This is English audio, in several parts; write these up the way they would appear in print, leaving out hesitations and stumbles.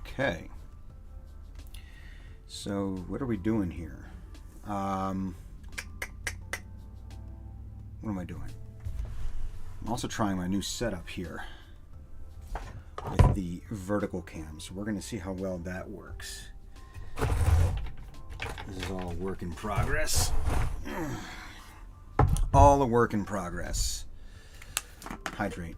Okay. So what are we doing here? What am I doing? I'm also trying my new setup here with the vertical cam. So we're going to see how well that works. This is all a work in progress. All a work in progress. Hydrate.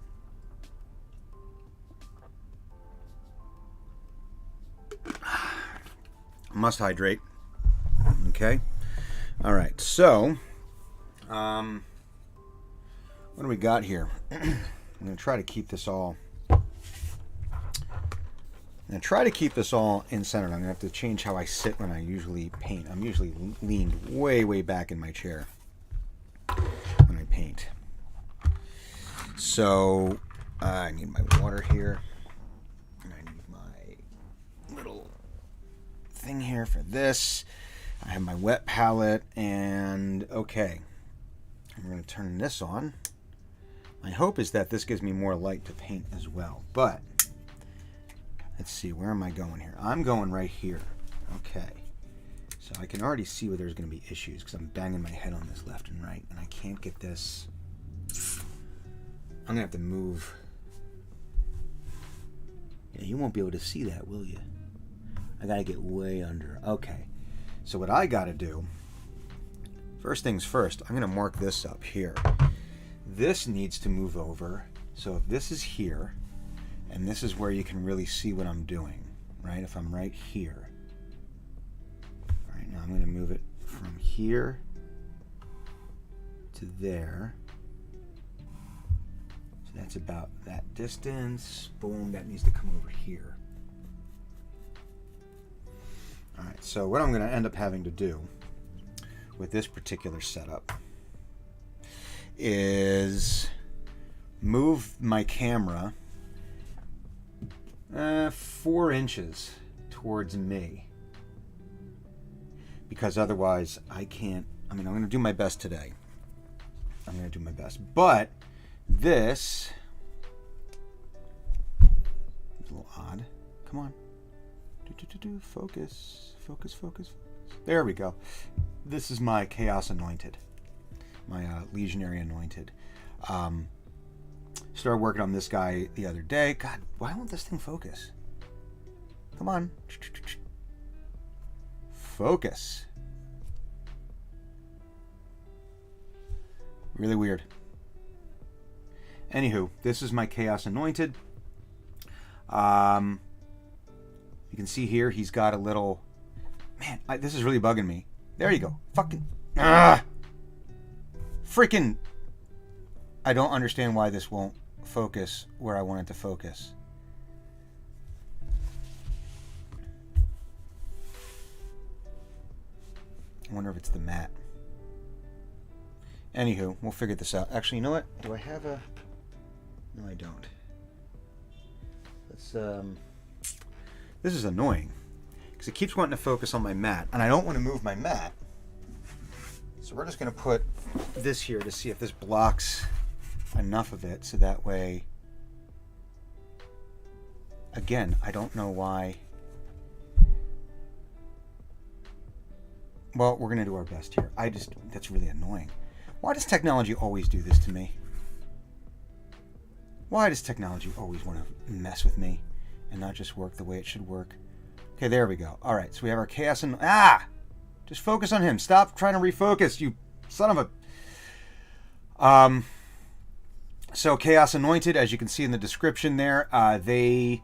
Must hydrate. Okay. All right. So, what do we got here? I'm going to try to keep this all. And try to keep this all in center. I'm going to have to change how I sit when I usually paint. I'm usually leaned way, way back in my chair when I paint. So I need my water here. And I need my little thing here for this. I have my wet palette. And okay, I'm going to turn this on. My hope is that this gives me more light to paint as well. But let's see, where am I going here? I'm going right here. Okay. So I can already see where there's going to be issues because I'm banging my head on this left and right. And I can't get this. I'm going to have to move. Yeah, you won't be able to see that, will you? I got to get way under. Okay. So what I got to do, first things first, I'm going to mark this up here. This needs to move over. So if this is here, and this is where you can really see what I'm doing, right? If I'm right here. All right, now I'm going to move it from here to there. So that's about that distance. Boom, that needs to come over here. All right, so what I'm going to end up having to do with this particular setup is move my camera 4 inches towards me, because otherwise I can't. I mean, I'm going to do my best today. I'm going to do my best, but this is a little odd. Come on, focus, focus, focus, focus. There we go. This is my Chaos Anointed, my Legionary Anointed. Started working on this guy the other day. God, why won't this thing focus? Come on. Focus. Really weird. Anywho, this is my Chaos Anointed. You can see here he's got a little... Man, this is really bugging me. There you go. Fucking... Freaking... I don't understand why this won't focus where I want it to focus. I wonder if it's the mat. Anywho, we'll figure this out. Actually, you know what? Do I have a... No, I don't. Let's, This is annoying, because it keeps wanting to focus on my mat, and I don't want to move my mat. So we're just going to put this here to see if this blocks enough of it, so that way, again, I don't know why. Well, we're going to do our best here. That's really annoying. Why does technology always do this to me? Why does technology always want to mess with me and not just work the way it should work? Okay, there we go. All right, so we have our chaos and... Just focus on him. Stop trying to refocus, you son of a... So Chaos Anointed, as you can see in the description there, they...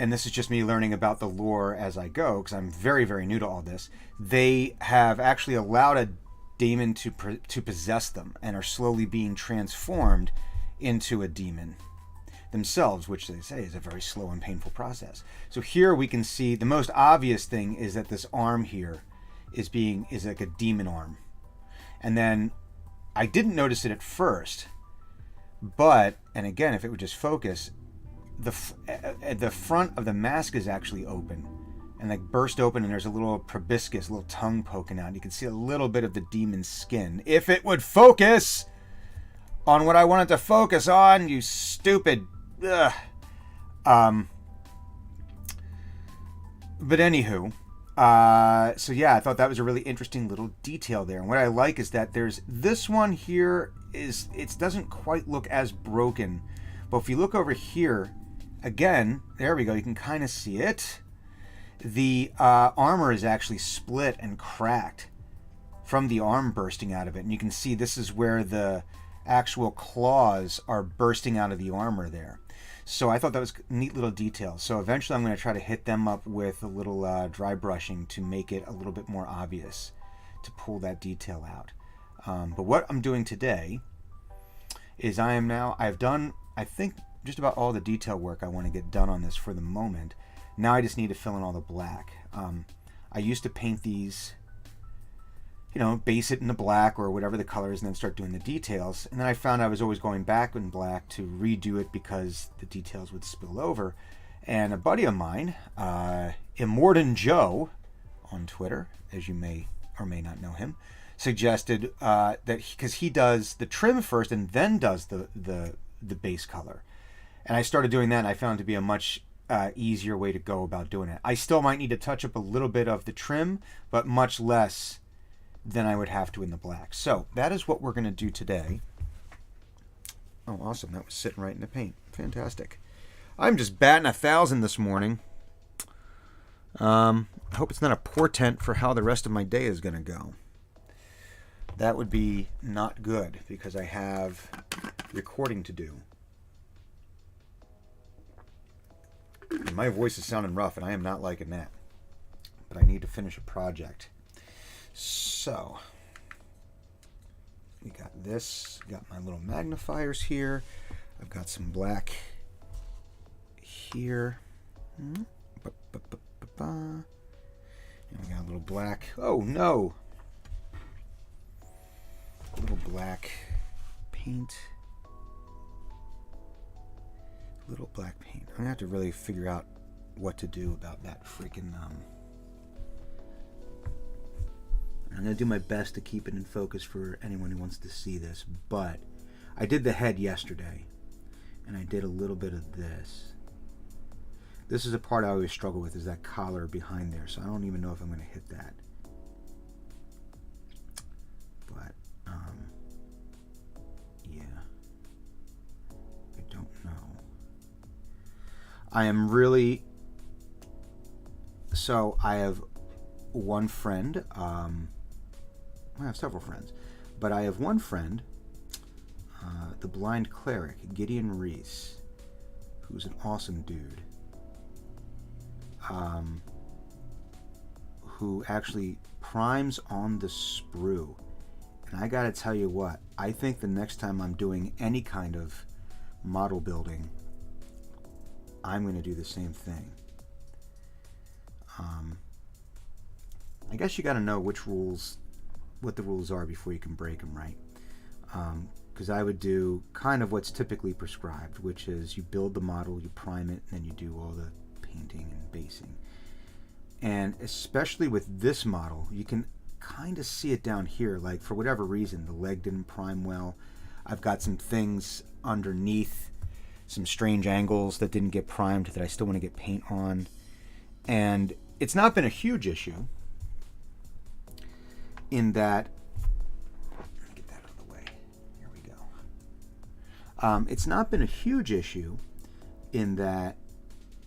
And this is just me learning about the lore as I go, because I'm very, very new to all this. They have actually allowed a demon to possess them and are slowly being transformed into a demon themselves, which they say is a very slow and painful process. So here we can see the most obvious thing is that this arm here is like a demon arm. And then I didn't notice it at first, but, and again, if it would just focus, the front of the mask is actually open and like burst open, and there's a little proboscis, a little tongue poking out. You can see a little bit of the demon's skin. If it would focus on what I wanted to focus on, you stupid... But anywho, so yeah, I thought that was a really interesting little detail there. And what I like is that there's this one here it doesn't quite look as broken. But if you look over here, again, there we go, you can kind of see it. The armor is actually split and cracked from the arm bursting out of it. And you can see this is where the actual claws are bursting out of the armor there. So I thought that was a neat little detail. So eventually I'm going to try to hit them up with a little dry brushing to make it a little bit more obvious, to pull that detail out. But what I'm doing today is I've done, I think, just about all the detail work I want to get done on this for the moment. Now I just need to fill in all the black. I used to paint these, base it in the black or whatever the color is and then start doing the details. And then I found I was always going back in black to redo it because the details would spill over. And a buddy of mine, Immortan Joe on Twitter, as you may or may not know him, suggested that because he does the trim first and then does the base color. And I started doing that and I found it to be a much easier way to go about doing it. I still might need to touch up a little bit of the trim, but much less than I would have to in the black. So that is what we're going to do today. Oh, awesome. That was sitting right in the paint. Fantastic. I'm just batting 1,000 this morning. I hope it's not a portent for how the rest of my day is going to go. That would be not good because I have recording to do. And my voice is sounding rough and I am not liking that. But I need to finish a project. So, we got this. Got my little magnifiers here. I've got some black here. And we got a little black. Oh no! A little black paint. Little black paint. I'm gonna have to really figure out what to do about that freaking. I'm gonna do my best to keep it in focus for anyone who wants to see this. But I did the head yesterday, and I did a little bit of this. This is a part I always struggle with, is that collar behind there. So I don't even know if I'm gonna hit that. But yeah, I don't know. I am really, so I have one friend, I have several friends, but I have one friend, the blind cleric, Gideon Reese, who's an awesome dude, who actually primes on the sprue. And I gotta tell you what, I think the next time I'm doing any kind of model building, I'm going to do the same thing. I guess you got to know what the rules are before you can break them, right? Because I would do kind of what's typically prescribed, which is you build the model, you prime it, and then you do all the painting and basing. And especially with this model, you can kind of see it down here. Like, for whatever reason, the leg didn't prime well. I've got some things underneath, some strange angles that didn't get primed that I still want to get paint on. And it's not been a huge issue in that, let me get that out of the way. Here we go. It's not been a huge issue in that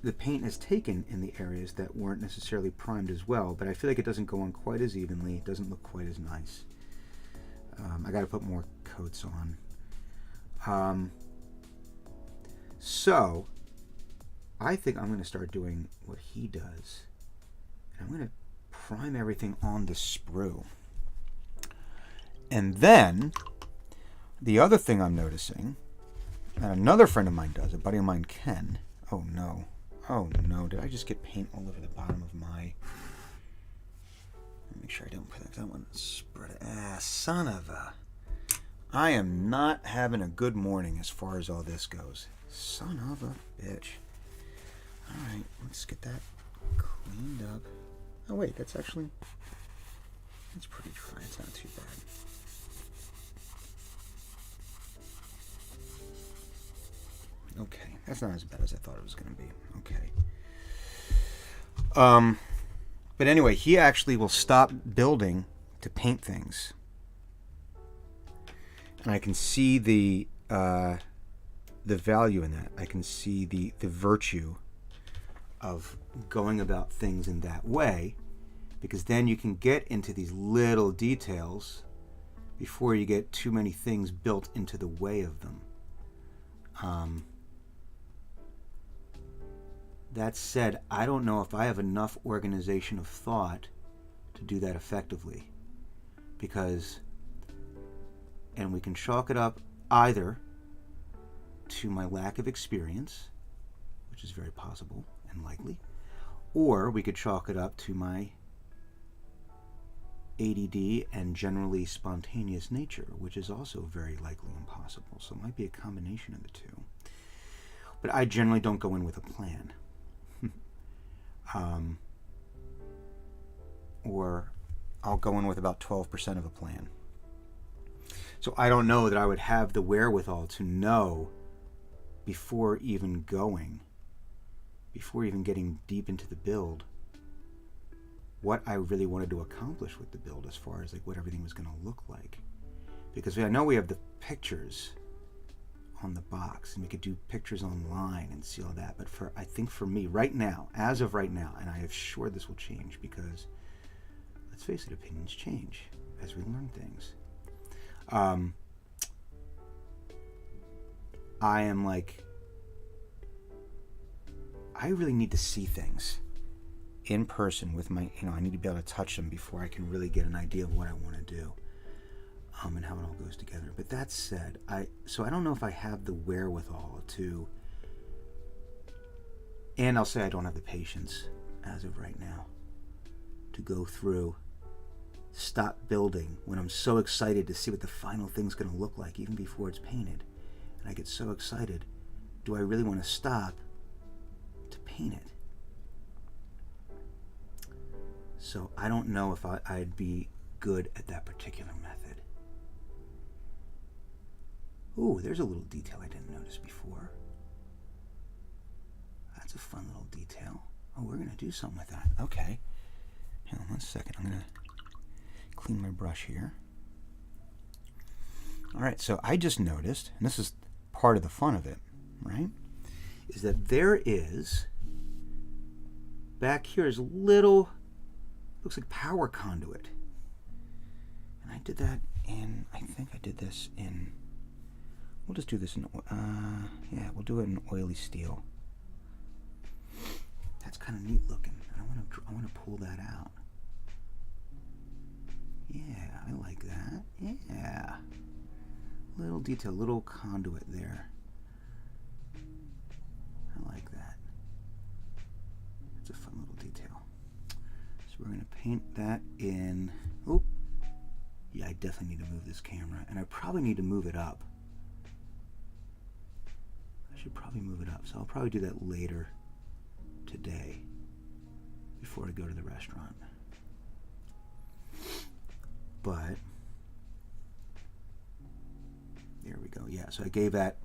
the paint has taken in the areas that weren't necessarily primed as well, but I feel like it doesn't go on quite as evenly. It doesn't look quite as nice. I got to put more coats on. So, I think I'm going to start doing what he does. I'm going to prime everything on the sprue. And then, the other thing I'm noticing, and another friend of mine does, a buddy of mine, Ken. Oh no. Oh no, did I just get paint all over the bottom of my... Let me make sure I don't put that, because I want to spread it. Son of a... I am not having a good morning as far as all this goes. Son of a bitch. Alright, let's get that cleaned up. Oh wait, that's pretty dry. It's not too bad. Okay, that's not as bad as I thought it was going to be. Okay. But anyway, he actually will stop building to paint things. And I can see the value in that. I can see the virtue of going about things in that way, because then you can get into these little details before you get too many things built into the way of them. That said, I don't know if I have enough organization of thought to do that effectively, because, and we can chalk it up either to my lack of experience, which is very possible and likely, or we could chalk it up to my ADD and generally spontaneous nature, which is also very likely impossible. So it might be a combination of the two. But I generally don't go in with a plan. Or I'll go in with about 12% of a plan. So I don't know that I would have the wherewithal to know before even getting deep into the build, what I really wanted to accomplish with the build as far as like what everything was going to look like. Because I know we have the pictures on the box and we could do pictures online and see all that. But I think for me right now, as of right now, and I am sure this will change because let's face it, opinions change as we learn things. I am like, I really need to see things in person with my, I need to be able to touch them before I can really get an idea of what I want to do, and how it all goes together. But that said, so I don't know if I have the wherewithal to, and I'll say I don't have the patience as of right now to go through, stop building when I'm so excited to see what the final thing's going to look like even before it's painted. And I get so excited. Do I really want to stop to paint it? So I don't know if I'd be good at that particular method. Ooh, there's a little detail I didn't notice before. That's a fun little detail. Oh, we're going to do something with that. Okay. Hang on 1 second. I'm going to clean my brush here. All right, so I just noticed, and this is part of the fun of it, right, is that there is, back here is a little, looks like power conduit. And I did that in, I think I did this in, we'll just do this in, yeah, we'll do it in oily steel. That's kind of neat looking. I want to pull that out. Yeah, I like that. Yeah. Little detail, little conduit there. I like that. It's a fun little detail. So we're going to paint that in. Oop. Yeah, I definitely need to move this camera. And I probably need to move it up. I should probably move it up. So I'll probably do that later today before I go to the restaurant. But there we go. Yeah, so I gave that.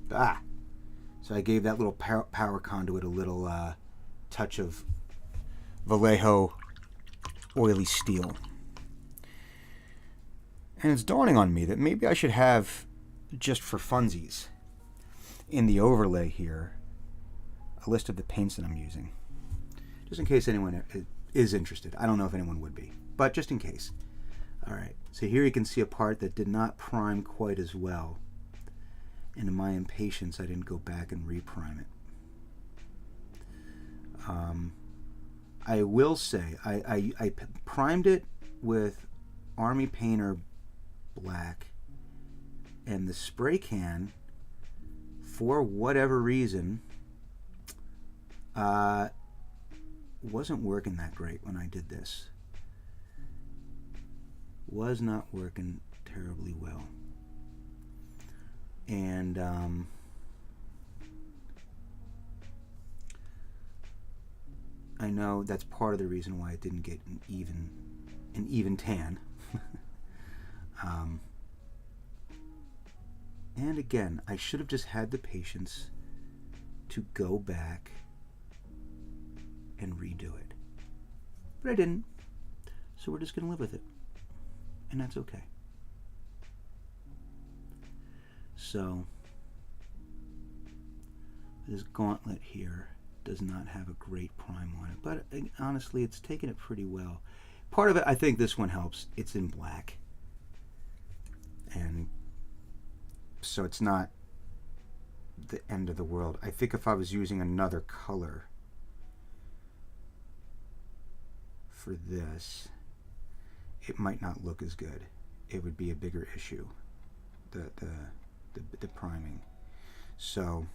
So I gave that little power conduit a little touch of Vallejo oily steel. And it's dawning on me that maybe I should have, just for funsies, in the overlay here, a list of the paints that I'm using, just in case anyone is interested. I don't know if anyone would be, but just in case. All right, so here you can see a part that did not prime quite as well. And in my impatience, I didn't go back and reprime it. I will say, I primed it with Army Painter Black, and the spray can, for whatever reason, wasn't working that great when I did this. Was not working terribly well. And I know that's part of the reason why it didn't get an even tan. And again, I should have just had the patience to go back and redo it. But I didn't. So we're just going to live with it. And that's okay. So this gauntlet here does not have a great prime on it. But honestly, it's taken it pretty well. Part of it, I think this one helps. It's in black. And so it's not the end of the world. I think if I was using another color for this, it might not look as good. It would be a bigger issue, the priming. So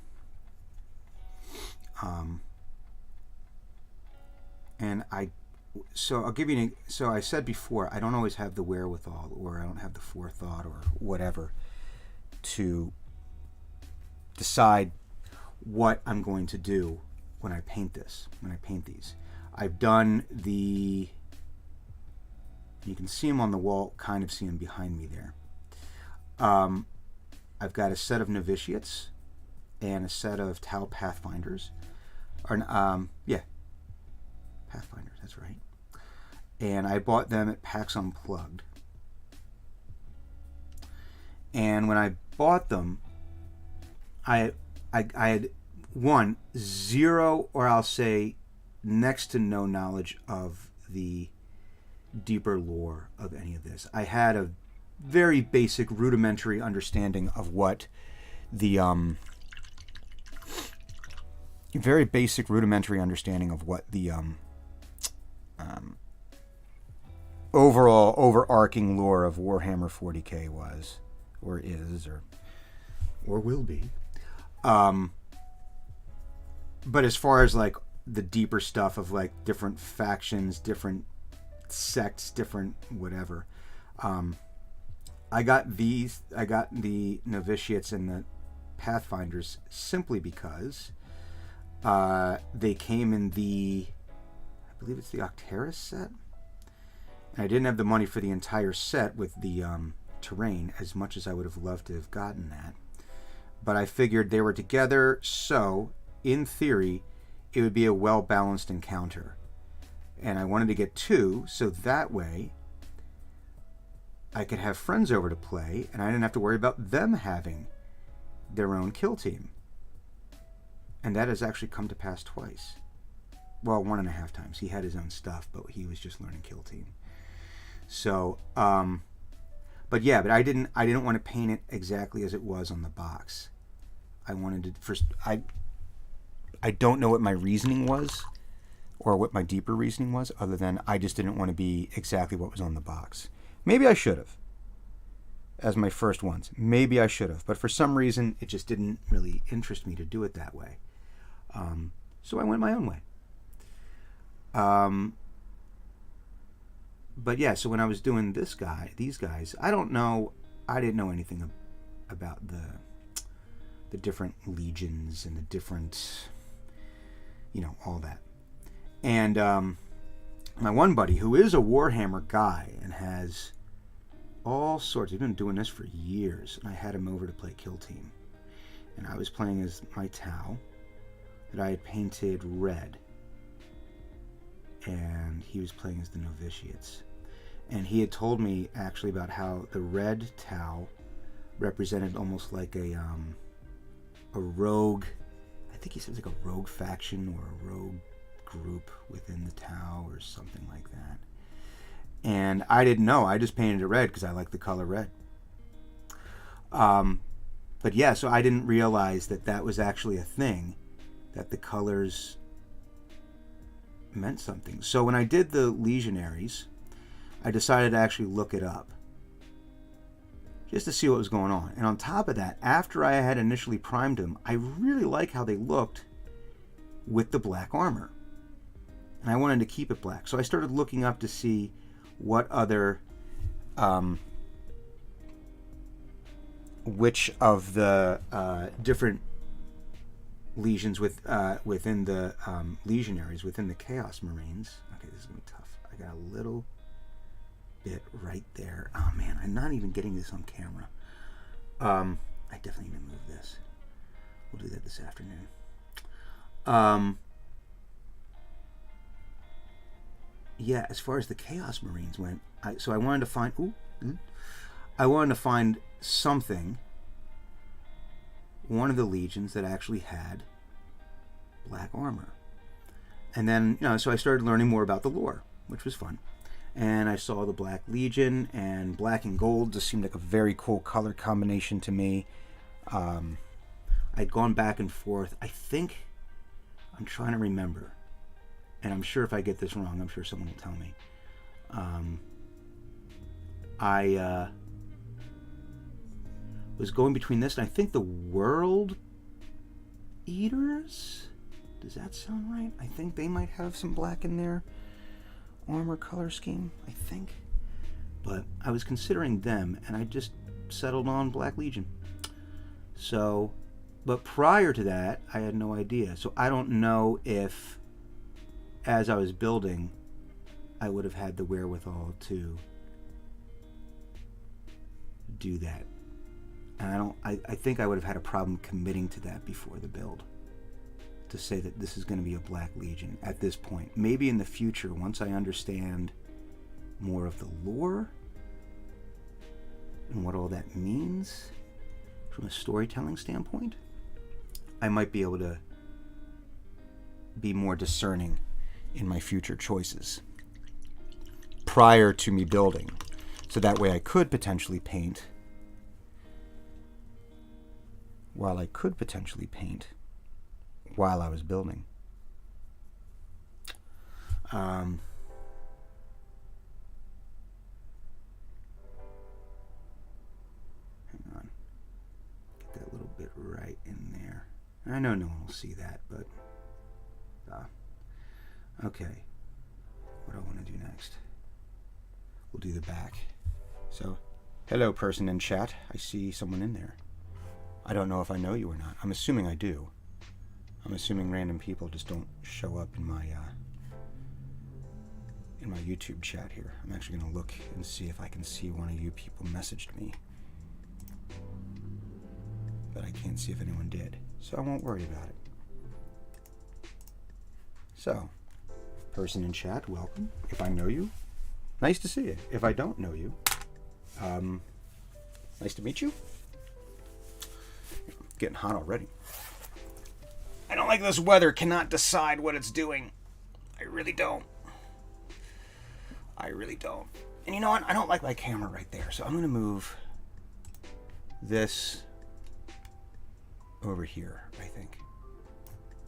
and so I'll give you so I said before, I don't always have the wherewithal, or I don't have the forethought, or whatever, to decide what I'm going to do when I paint this, when I paint these. I've done the, you can see them on the wall, kind of see them behind me there. I've got a set of novitiates and a set of Tau Pathfinders. Or, yeah, Pathfinders, that's right. And I bought them at PAX Unplugged. And when I bought them, I had, one, zero, or I'll say next to no knowledge of the deeper lore of any of this. I had a very basic rudimentary understanding of what the overall overarching lore of Warhammer 40k was, or is, or will be. But as far as like the deeper stuff of like different factions, different sects, different whatever, I got the novitiates and the Pathfinders simply because they came in the, I believe it's the Octeris set, and I didn't have the money for the entire set with the terrain, as much as I would have loved to have gotten that. But I figured they were together, so in theory it would be a well-balanced encounter, and I wanted to get two, so that way I could have friends over to play, and I didn't have to worry about them having their own kill team. And that has actually come to pass twice. Well, 1.5 times. He had his own stuff, but he was just learning kill team. So, but yeah, but I didn't want to paint it exactly as it was on the box. I wanted to first. I don't know what my reasoning was, or what my deeper reasoning was, other than I just didn't want to be exactly what was on the box. Maybe I should have, as my first ones. Maybe I should have, but for some reason it just didn't really interest me to do it that way. So I went my own way. But yeah, so when I was doing these guys, I didn't know anything about the different legions and the different, all that. And my one buddy, who is a Warhammer guy and has all sorts, he's been doing this for years, and I had him over to play Kill Team. And I was playing as my Tau that I had painted red, and he was playing as the novitiates. And he had told me actually about how the red Tau represented almost like a rogue, I think he said like a rogue faction or a rogue group within the Tau or something like that. And I didn't know. I just painted it red because I like the color red. But yeah, so I didn't realize that was actually a thing, that the colors meant something. So when I did the Legionaries, I decided to actually look it up just to see what was going on. And on top of that, after I had initially primed them, I really like how they looked with the black armor. And I wanted to keep it black. So I started looking up to see what other, which of the different legions within the Legionaries, within the Chaos Marines. Okay, this is going to be tough. I got a little bit right there. Oh man, I'm not even getting this on camera. I definitely need to move this. We'll do that this afternoon. yeah, as far as the Chaos Marines went, I wanted to find. I wanted to find something. One of the legions that actually had black armor, and then so I started learning more about the lore, which was fun. And I saw the Black Legion, and black and gold just seemed like a very cool color combination to me. I'd gone back and forth. I think, I'm trying to remember, and I'm sure if I get this wrong, I'm sure someone will tell me. I was going between this and I think the World Eaters. Does that sound right? I think they might have some black in their armor color scheme, I think. But I was considering them, and I just settled on Black Legion. So, but prior to that, I had no idea. So I don't know if, as I was building, I would have had the wherewithal to do that. And I think I would have had a problem committing to that before the build, to say that this is going to be a Black Legion at this point. Maybe in the future, once I understand more of the lore and what all that means from a storytelling standpoint, I might be able to be more discerning in my future choices prior to me building. So that way I could potentially paint while I was building. Hang on. Get that little bit right in there. I know no one will see that, but okay. What do I want to do next? We'll do the back. So, hello person in chat. I see someone in there. I don't know if I know you or not. I'm assuming I do. I'm assuming random people just don't show up in my YouTube chat here. I'm actually going to look and see if I can see one of you people messaged me. But I can't see if anyone did. So I won't worry about it. So, person in chat, welcome. If I know you, nice to see you. If I don't know you, nice to meet you. Getting hot already. I don't like this weather. Cannot decide what it's doing. I really don't. And you know what? I don't like my camera right there. So I'm going to move this over here, I think.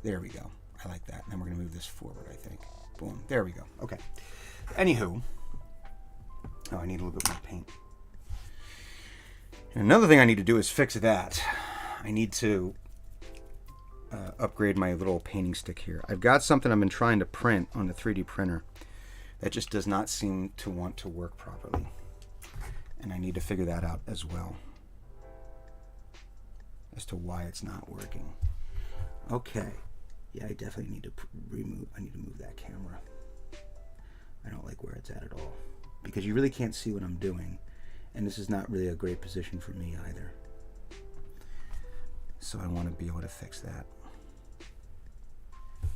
There we go. I like that. And then we're going to move this forward, I think. Boom. There we go. Okay. Anywho. Oh, I need a little bit more paint. And another thing I need to do is fix that. I need to upgrade my little painting stick here. I've got something I've been trying to print on the 3D printer that just does not seem to want to work properly. And I need to figure that out as well, as to why it's not working. Okay. Yeah, I definitely need to move that camera. I don't like where it's at all, because you really can't see what I'm doing, and this is not really a great position for me either. So I want to be able to fix that.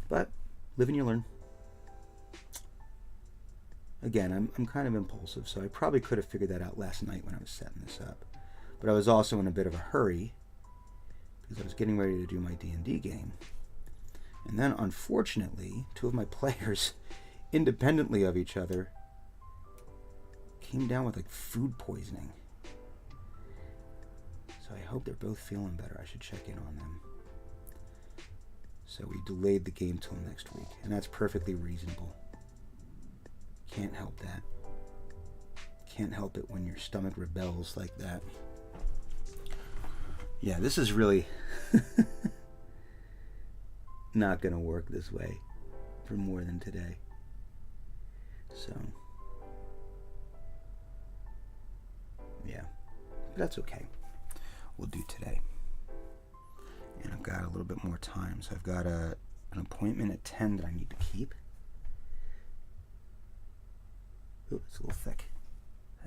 But live and you learn. Again, I'm kind of impulsive, so I probably could have figured that out last night when I was setting this up. But I was also in a bit of a hurry because I was getting ready to do my D&D game. And then, unfortunately, two of my players, independently of each other, came down with like food poisoning. So I hope they're both feeling better. I should check in on them. So we delayed the game till next week, and that's perfectly reasonable. Can't help that. Can't help it when your stomach rebels like that. Yeah, this is really not gonna work this way for more than today. So yeah, but that's okay. We'll do today. And I've got a little bit more time, so I've got an appointment at 10 that I need to keep. Ooh, it's a little thick.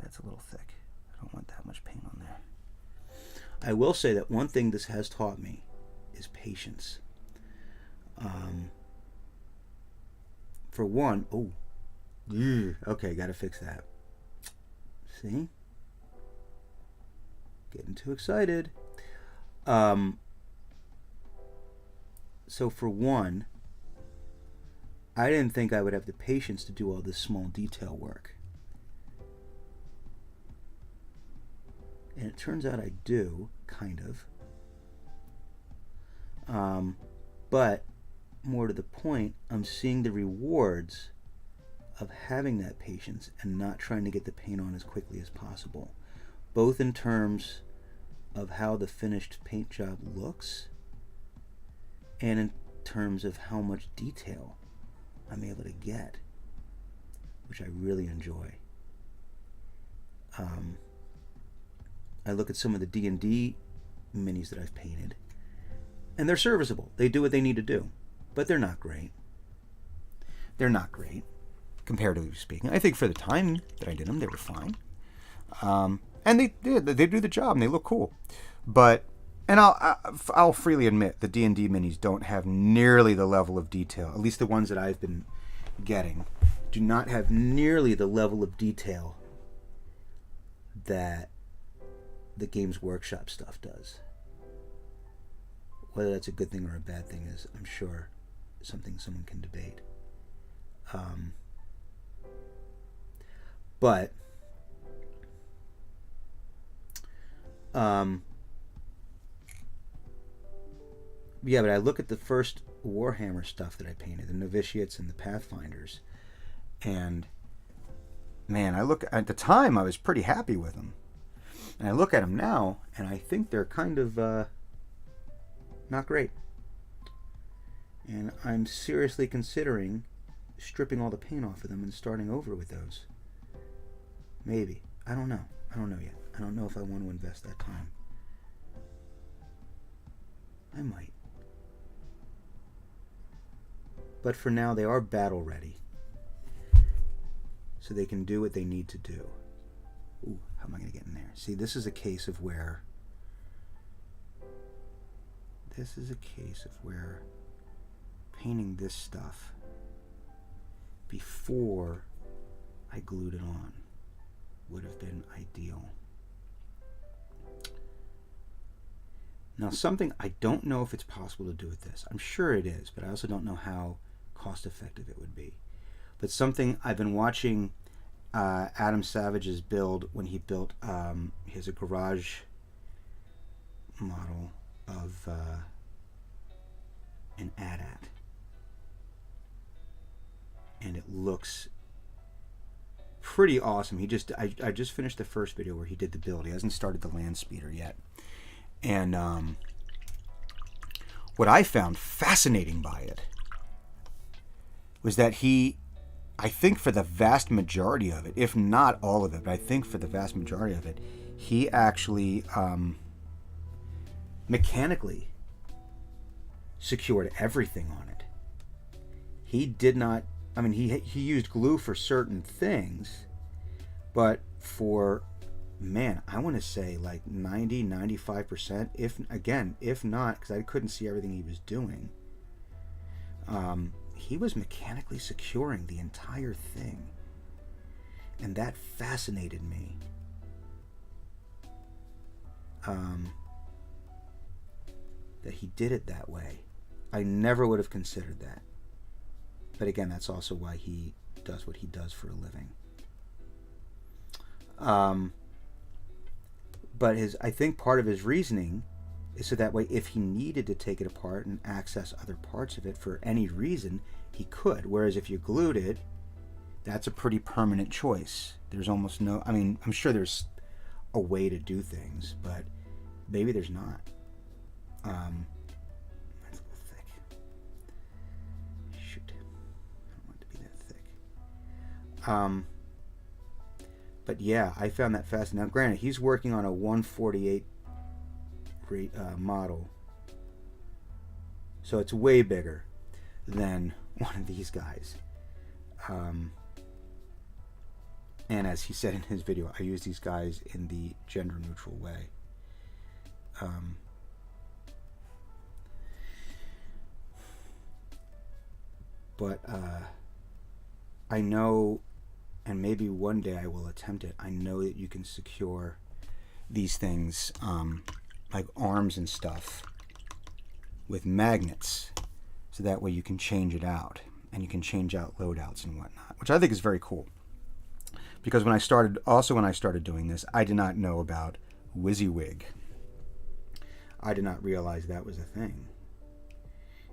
That's a little thick. I don't want that much paint on there. I will say that one thing this has taught me is patience. For one, Okay, gotta fix that. See? Getting too excited. So for one, I didn't think I would have the patience to do all this small detail work. And it turns out I do, kind of. But more to the point, I'm seeing the rewards of having that patience and not trying to get the paint on as quickly as possible, both in terms of how the finished paint job looks and in terms of how much detail I'm able to get, which I really enjoy. I look at some of the D&D minis that I've painted, and they're serviceable. They do what they need to do, but they're not great. They're not great, comparatively speaking. I think for the time that I did them, they were fine. And they do the job, and they look cool. But, and I'll freely admit, the D&D minis don't have nearly the level of detail, at least the ones that I've been getting, do not have nearly the level of detail that the Games Workshop stuff does. Whether that's a good thing or a bad thing is, I'm sure, something someone can debate. But I look at the first Warhammer stuff that I painted, the Novitiates and the Pathfinders, and man, I look at the time I was pretty happy with them, and I look at them now, and I think they're kind of not great, and I'm seriously considering stripping all the paint off of them and starting over with those. Maybe. I don't know yet. I don't know if I want to invest that time. I might. But for now, they are battle ready, so they can do what they need to do. Ooh, how am I going to get in there? See, this is a case of where painting this stuff before I glued it on would have been ideal. Now, something I don't know if it's possible to do with this. I'm sure it is, but I also don't know how cost effective it would be. But something I've been watching Adam Savage's build when he built his garage model of an AT-AT. And it looks pretty awesome. I just finished the first video where he did the build. He hasn't started the land speeder yet. And what I found fascinating by it was that I think for the vast majority of it, if not all of it, but I think for the vast majority of it, he actually mechanically secured everything on it. He did not, he used glue for certain things, but for, man, I want to say like 90-95%, if not, because I couldn't see everything he was doing, he was mechanically securing the entire thing, and that fascinated me. That he did it that way. I never would have considered that. But again, that's also why he does what he does for a living. But I think part of his reasoning is so that way if he needed to take it apart and access other parts of it for any reason, he could. Whereas if you glued it, that's a pretty permanent choice. There's almost no, I'm sure there's a way to do things, but maybe there's not. That's a little thick. Shoot. I don't want it to be that thick. But yeah, I found that fascinating. Now, granted, he's working on a 1/48 model, so it's way bigger than one of these guys. And as he said in his video, I use these guys in the gender-neutral way. But I know and maybe one day I will attempt it. I know that you can secure these things, like arms and stuff, with magnets, so that way you can change it out, and you can change out loadouts and whatnot, which I think is very cool. Because when I started doing this, I did not know about WYSIWYG. I did not realize that was a thing.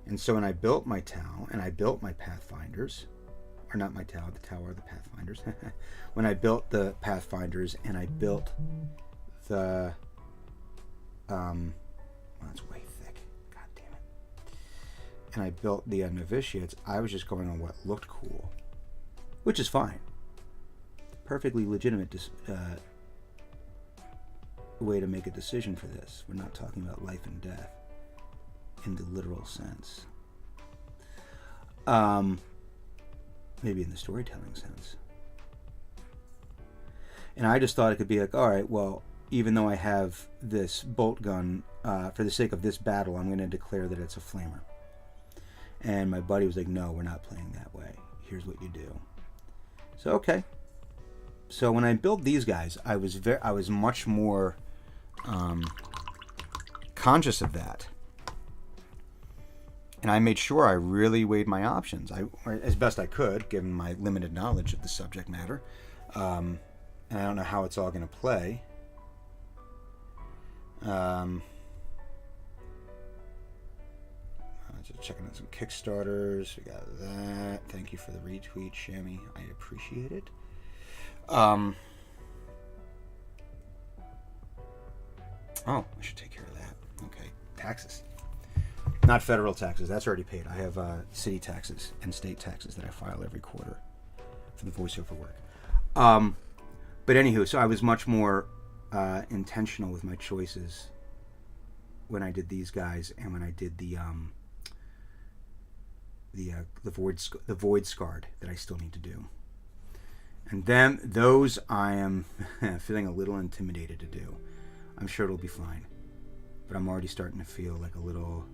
And so when I built my Tau, and I built my Pathfinders, or not my Tau, the Tau are the Pathfinders. When I built the Pathfinders, and I built the, well, that's way thick, god damn it. And I built the novitiates, I was just going on what looked cool, which is fine. Perfectly legitimate way to make a decision for this. We're not talking about life and death in the literal sense. Maybe in the storytelling sense. And I just thought it could be like, all right, well, even though I have this bolt gun, for the sake of this battle, I'm going to declare that it's a flamer. And my buddy was like, no, we're not playing that way. Here's what you do. So, okay. So when I built these guys, I was much more conscious of that. And I made sure I really weighed my options, as best I could, given my limited knowledge of the subject matter. And I don't know how it's all going to play. Just checking out some Kickstarters. We got that. Thank you for the retweet, Shammy. I appreciate it. Oh, I should take care of that. Okay, taxes. Not federal taxes. That's already paid. I have city taxes and state taxes that I file every quarter for the voiceover work. But anywho, so I was much more intentional with my choices when I did these guys, and when I did the void scarred that I still need to do. And then those I am feeling a little intimidated to do. I'm sure it'll be fine, but I'm already starting to feel like a little,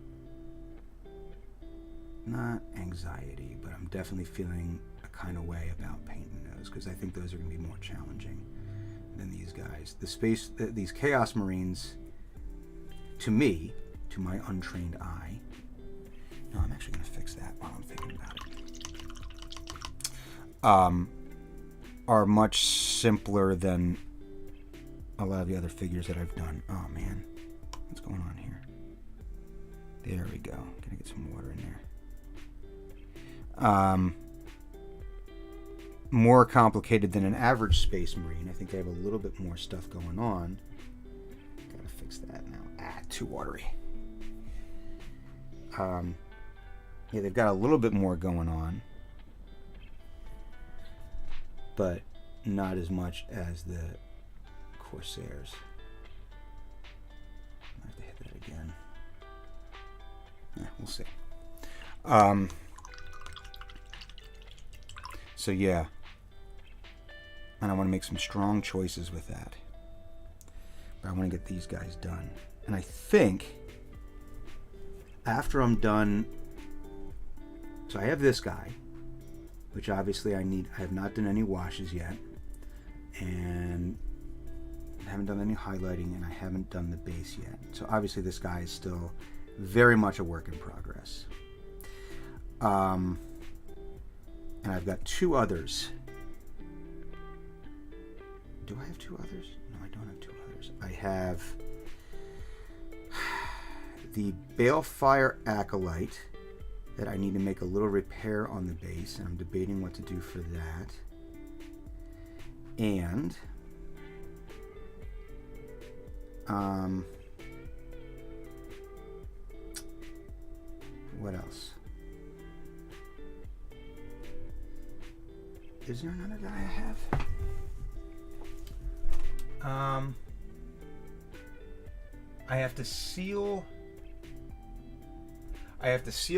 not anxiety, but I'm definitely feeling a kind of way about painting those, because I think those are going to be more challenging than these guys. These Chaos Marines, to me, to my untrained eye, no, I'm actually going to fix that while I'm thinking about it, are much simpler than a lot of the other figures that I've done. Oh man, what's going on here? There we go. Gonna get some water in there. More complicated than an average Space Marine. I think they have a little bit more stuff going on. Gotta fix that now. Too watery. Yeah, they've got a little bit more going on, but not as much as the Corsairs. I have to hit that again. Yeah, we'll see. So yeah, and I want to make some strong choices with that. But I want to get these guys done. And I think after I'm done, so I have this guy, which obviously I have not done any washes yet, and I haven't done any highlighting, and I haven't done the base yet. So obviously this guy is still very much a work in progress. And I've got two others. Do I have two others? No, I don't have two others. I have the Balefire Acolyte that I need to make a little repair on the base, and I'm debating what to do for that. And what else? Is there another guy I have? I have to seal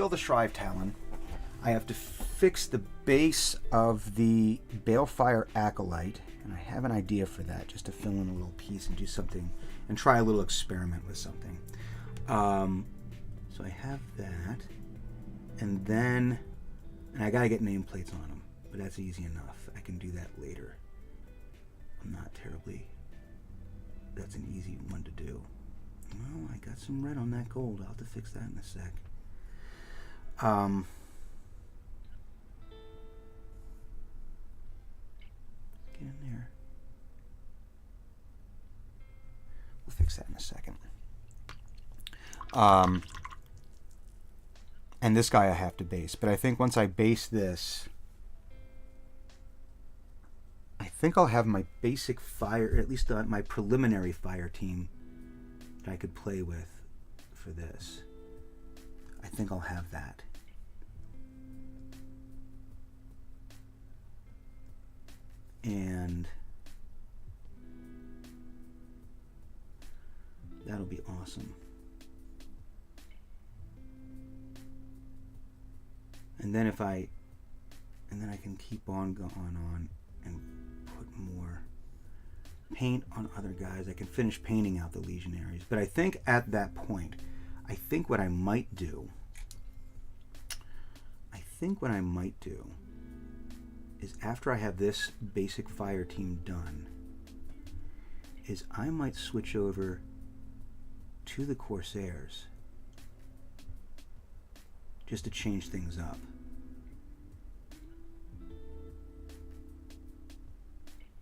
the Shrive Talon. I have to fix the base of the Balefire Acolyte, and I have an idea for that, just to fill in a little piece and do something, and try a little experiment with something. So I have that, and I gotta get nameplates on them. But that's easy enough. I can do that later. I'm not terribly... That's an easy one to do. Well, I got some red on that gold. I'll have to fix that in a sec. Get in there. We'll fix that in a second. And this guy I have to base. But I think once I base this, I think I'll have my basic fire, or at least my preliminary fire team that I could play with for this. I think I'll have that. And that'll be awesome. And then I can keep on going on and put more paint on other guys. I can finish painting out the Legionaries. But I think at that point, I think what I might do is after I have this basic fire team done, is I might switch over to the Corsairs just to change things up.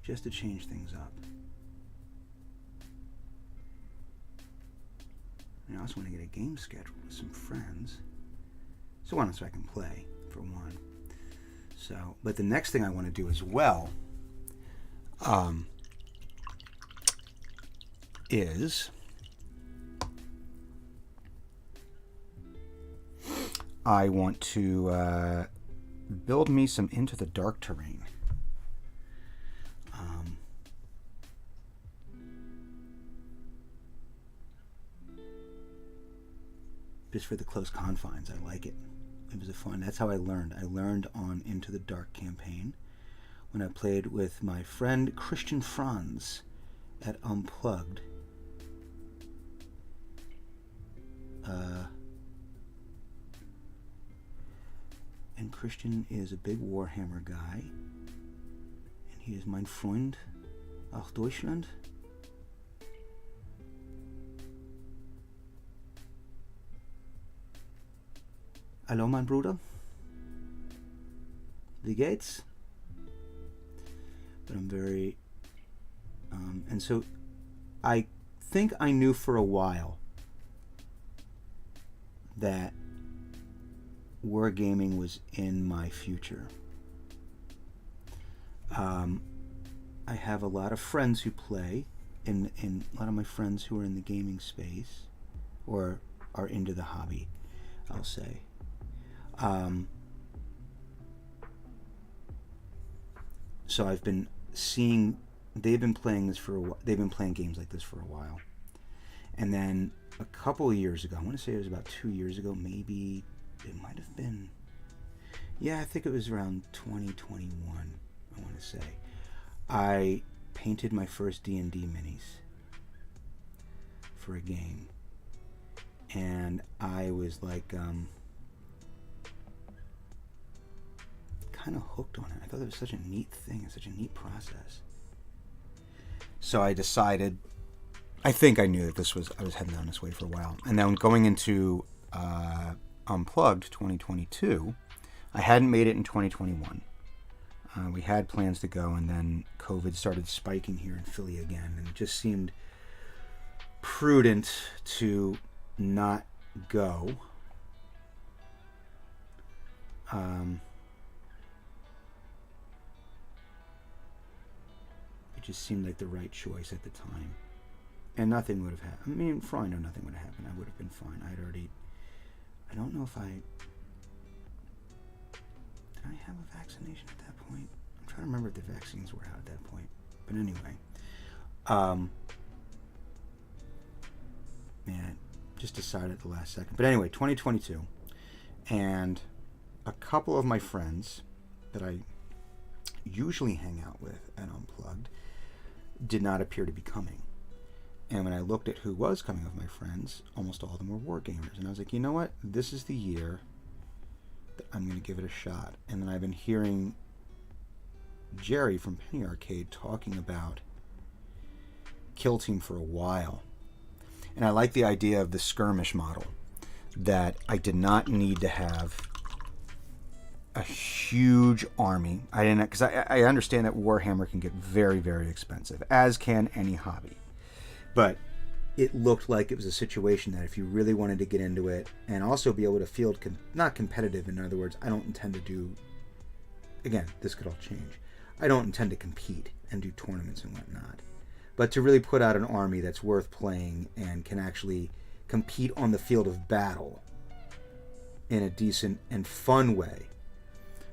Just to change things up. And I also want to get a game scheduled with some friends. So I can play, for one. So, but the next thing I want to do as well is I want to build me some Into the Dark terrain. Just for the close confines, I like it. It was a fun. That's how I learned. I learned on Into the Dark campaign when I played with my friend Christian Franz at Unplugged. And Christian is a big Warhammer guy, and he is mein Freund aus Deutschland. Hallo, mein Bruder. Wie geht's? But I'm very... and so I think I knew for a while that wargaming was in my future. I have a lot of friends who play, and a lot of my friends who are in the gaming space, or are into the hobby, I'll say. So I've been seeing, they've been playing this for a while, they've been playing games like this for a while. And then a couple of years ago, I want to say it was about 2 years ago, maybe it might have been, yeah, I think it was around 2021, I want to say. I painted my first D&D minis for a game. And I was like, kind of hooked on it. I thought it was such a neat thing, such a neat process. So I decided, I think I knew that I was heading down this way for a while. And then going into Unplugged 2022, I hadn't made it in 2021. We had plans to go, and then COVID started spiking here in Philly again, and it just seemed prudent to not go. It just seemed like the right choice at the time. And nothing would have happened. I mean, for all I know, nothing would have happened. I would have been fine. I don't know if did I have a vaccination at that point? I'm trying to remember if the vaccines were out at that point. But anyway, man, just decided at the last second. But anyway, 2022, and a couple of my friends that I usually hang out with at Unplugged did not appear to be coming. And when I looked at who was coming of my friends, almost all of them were wargamers. And I was like, you know what? This is the year that I'm going to give it a shot. And then I've been hearing Jerry from Penny Arcade talking about Kill Team for a while. And I like the idea of the skirmish model, that I did not need to have a huge army. I didn't, because I understand that Warhammer can get very, very expensive, as can any hobby. But it looked like it was a situation that if you really wanted to get into it and also be able to field, not competitive, in other words, I don't intend to do, again, this could all change. I don't intend to compete and do tournaments and whatnot. But to really put out an army that's worth playing and can actually compete on the field of battle in a decent and fun way.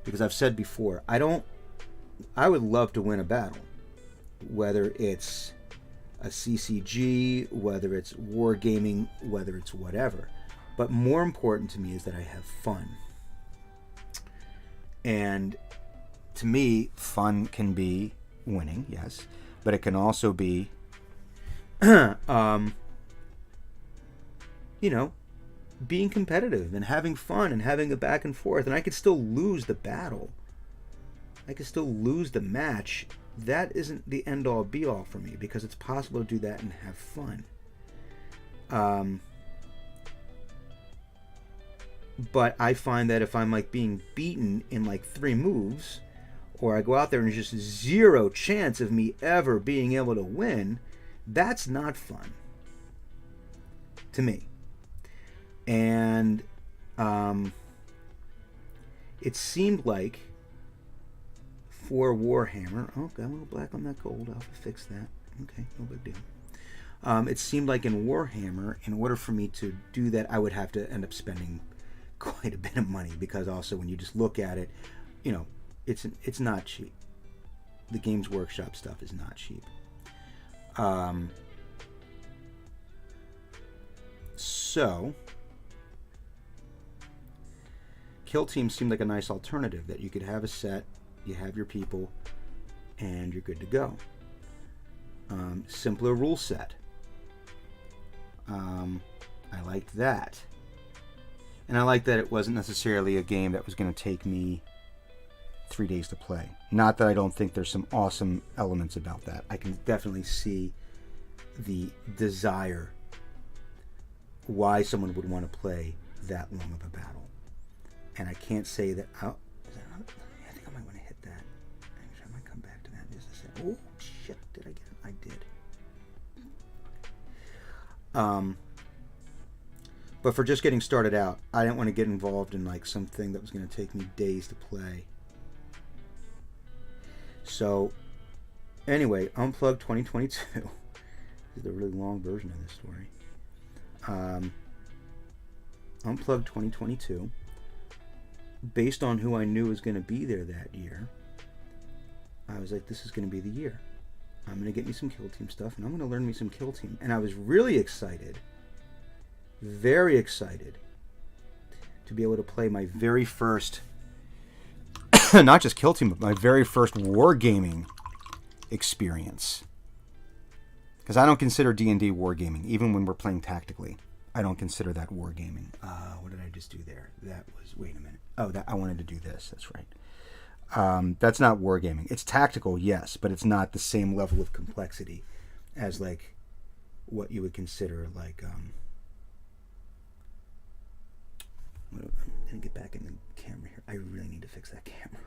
Because I've said before, I would love to win a battle. Whether it's a CCG, whether it's wargaming, whether it's whatever. But more important to me is that I have fun. And to me, fun can be winning, yes, but it can also be, being competitive and having fun and having a back and forth. And I could still lose the battle. I could still lose the match. That isn't the end-all be-all for me, because it's possible to do that and have fun. But I find that if I'm being beaten in 3 moves, or I go out there and there's just zero chance of me ever being able to win, that's not fun to me. And it seemed like for Warhammer, got a little black on that gold, I'll fix that. Okay, no big deal. It seemed like in Warhammer, in order for me to do that, I would have to end up spending quite a bit of money, because also when you just look at it, it's not cheap. The Games Workshop stuff is not cheap. So Kill Team seemed like a nice alternative, that you could have a set, you have your people, and you're good to go. Simpler rule set. I liked that. And I liked that it wasn't necessarily a game that was going to take me 3 days to play. Not that I don't think there's some awesome elements about that. I can definitely see the desire why someone would want to play that long of a battle. And I can't say that. I think I might want to hit that. Actually, I might come back to that in just a second. Oh shit! Did I get it? I did. But for just getting started out, I didn't want to get involved in something that was going to take me days to play. So, anyway, Unplugged 2022. This is a really long version of this story. Unplugged 2022. Based on who I knew was going to be there that year, I was like, this is going to be the year. I'm going to get me some Kill Team stuff, and I'm going to learn me some Kill Team. And I was really excited, very excited, to be able to play my very first, not just Kill Team, but my very first wargaming experience. Because I don't consider D&D wargaming, even when we're playing tactically. I don't consider that wargaming. What did I just do there? That was, wait a minute. Oh, I wanted to do this. That's right. That's not wargaming. It's tactical, yes, but it's not the same level of complexity as what you would consider I'm gonna get back in the camera here. I really need to fix that camera.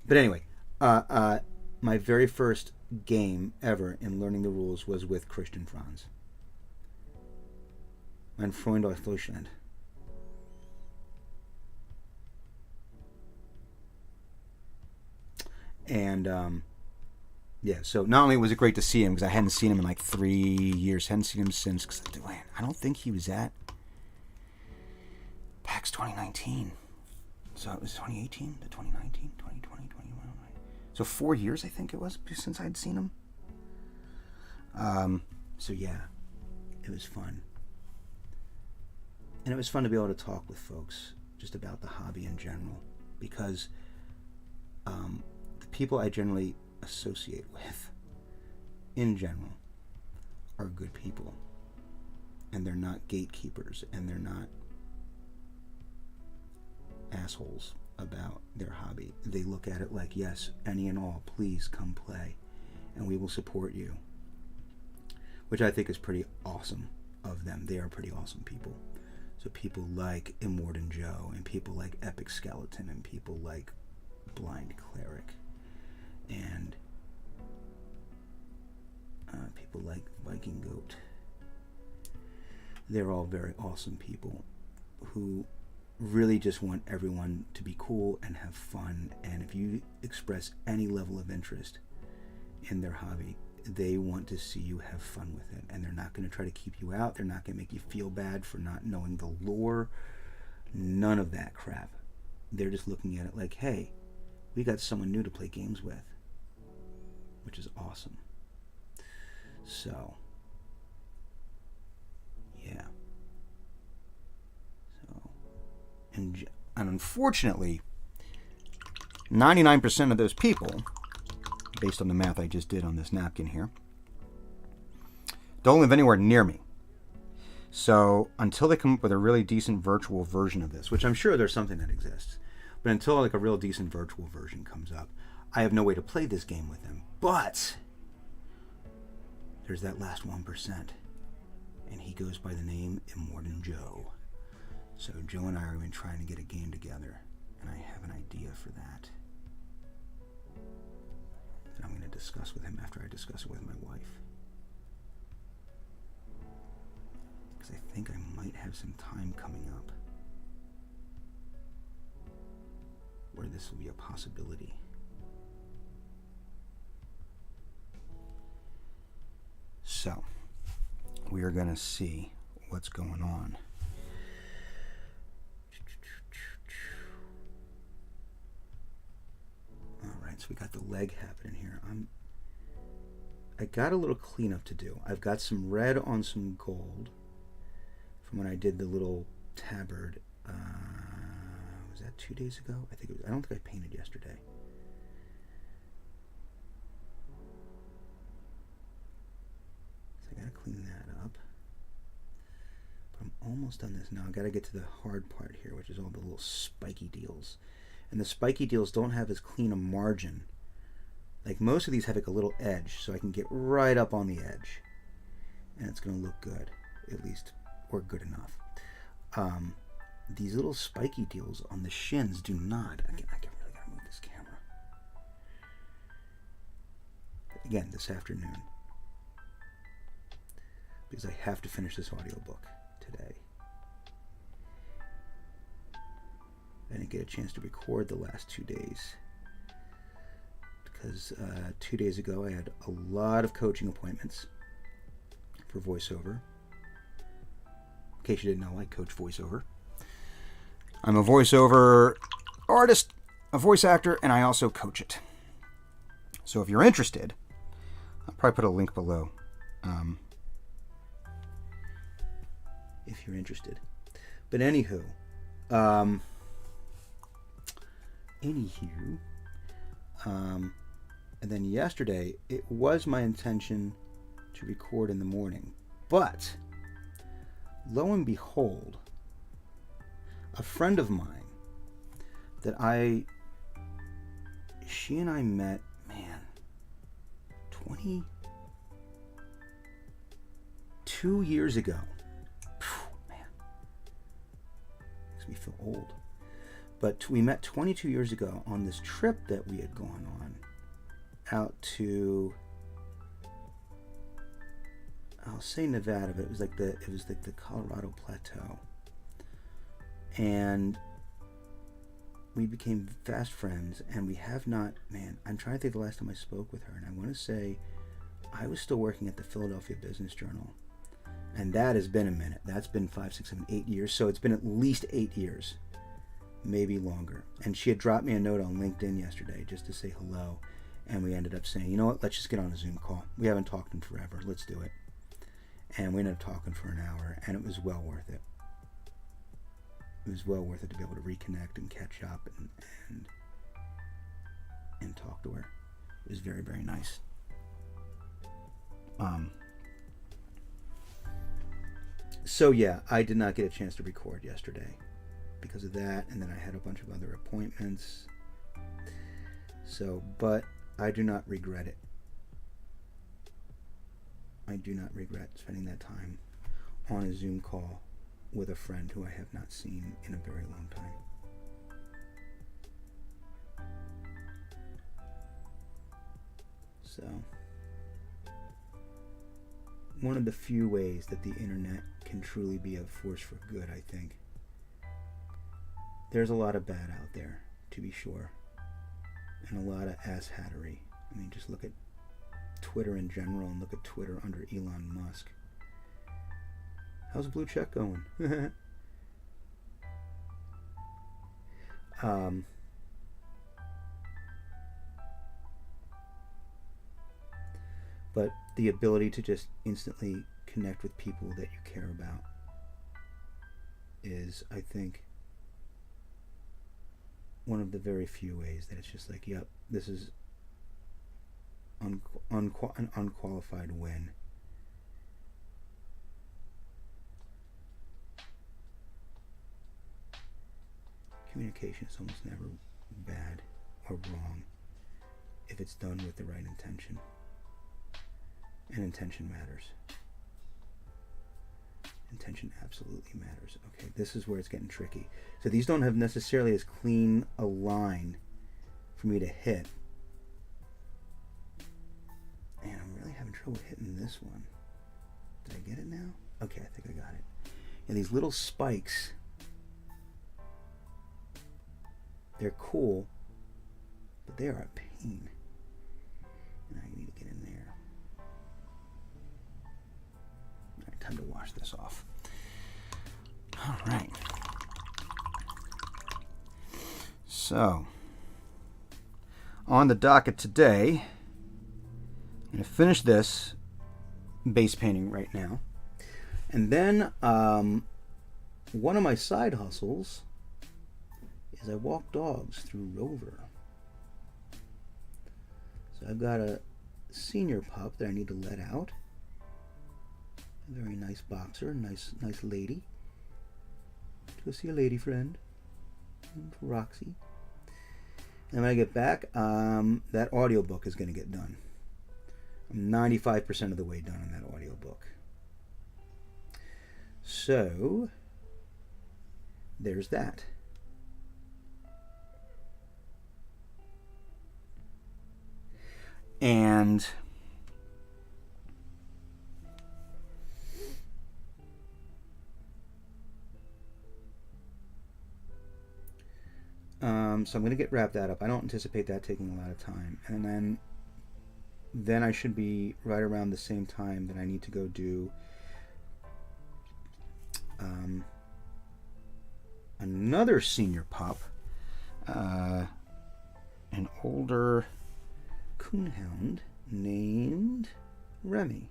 But anyway, my very first game ever in learning the rules was with Christian Franz. Mein Freund aus Deutschland. And so not only was it great to see him, because I hadn't seen him in 3 years, hadn't seen him since, because I don't think he was at PAX 2019. So it was 2018 to 2019, 2020, 2021. So 4 years, I think it was, since I'd seen him. So yeah, it was fun. And it was fun to be able to talk with folks just about the hobby in general, because the people I generally associate with, in general, are good people. And they're not gatekeepers, and they're not assholes about their hobby. They look at it like, yes, any and all, please come play, and we will support you. Which I think is pretty awesome of them. They are pretty awesome people. So people like Immortan Joe, and people like Epic Skeleton, and people like Blind Cleric, and people like Viking Goat. They're all very awesome people who really just want everyone to be cool and have fun. And if you express any level of interest in their hobby, they want to see you have fun with it. And they're not going to try to keep you out. They're not going to make you feel bad for not knowing the lore. None of that crap. They're just looking at it like, hey, we got someone new to play games with, which is awesome. So, yeah. So, and unfortunately, 99% of those people, based on the math I just did on this napkin here, don't live anywhere near me. So until they come up with a really decent virtual version of this, which I'm sure there's something that exists, but until like a real decent virtual version comes up, I have no way to play this game with them. But there's that last 1%, and he goes by the name Immortan Joe. So Joe and I are been trying to get a game together, and I have an idea for that I'm going to discuss with him after I discuss it with my wife. Because I think I might have some time coming up where this will be a possibility. So, we are going to see what's going on. Alright, so we got the leg happening here. I got a little cleanup to do. I've got some red on some gold from when I did the little tabard. Was that 2 days ago? I think it was. I don't think I painted yesterday. So I gotta clean that up. But I'm almost done this now. I gotta get to the hard part here, which is all the little spiky deals. And the spiky deals don't have as clean a margin. Like most of these have like a little edge, so I can get right up on the edge. And it's going to look good, at least, or good enough. These little spiky deals on the shins do not. I really got to move this camera. Again, this afternoon. Because I have to finish this audiobook today. I didn't get a chance to record the last 2 days because 2 days ago I had a lot of coaching appointments for voiceover. In case you didn't know, I coach voiceover. I'm a voiceover artist, a voice actor, and I also coach it. So if you're interested, I'll probably put a link below if you're interested. But anywho, and then yesterday it was my intention to record in the morning, but lo and behold, a friend of mine that she and I met, 22 years ago. Makes me feel old. But we met 22 years ago on this trip that we had gone on out to, I'll say Nevada, but it was like the Colorado Plateau. And we became fast friends, and we have not, I'm trying to think the last time I spoke with her, and I want to say I was still working at the Philadelphia Business Journal. And that has been a minute. That's been 5, 6, 7, 8 years. So it's been at least 8 years. Maybe longer. And she had dropped me a note on LinkedIn yesterday just to say hello, and we ended up saying, you know what, let's just get on a Zoom call. We haven't talked in forever. Let's do it. And we ended up talking for an hour, and it was well worth it. It was well worth it to be able to reconnect and catch up and talk to her. It was very, very nice. So yeah, I did not get a chance to record yesterday. because of that, and then I had a bunch of other appointments. So, but I do not regret it. I do not regret spending that time on a Zoom call with a friend who I have not seen in a very long time. So, one of the few ways that the internet can truly be a force for good, I think. There's a lot of bad out there, to be sure, and a lot of asshattery. I mean, just look at Twitter in general and look at Twitter under Elon Musk. How's Blue Check going? But the ability to just instantly connect with people that you care about is, I think, one of the very few ways that it's just like, yep, this is an unqualified win. Communication is almost never bad or wrong if it's done with the right intention. And intention matters. Intention absolutely matters. Okay, this is where it's getting tricky. So these don't have necessarily as clean a line for me to hit. And I'm really having trouble hitting this one. Did I get it now? Okay, I think I got it. And these little spikes, they're cool, but they are a pain. And I need to get in there. Time to wash this off. All right. So, on the docket today, I'm going to finish this base painting right now. And then one of my side hustles is I walk dogs through Rover. So I've got a senior pup that I need to let out. A very nice boxer, nice lady. Go see a lady friend, Roxy. And when I get back, that audiobook is going to get done. I'm 95% of the way done on that audiobook. So, there's that. And so I'm going to get wrap that up. I don't anticipate that taking a lot of time. And then I should be right around the same time that I need to go do another senior pup, an older coonhound named Remy,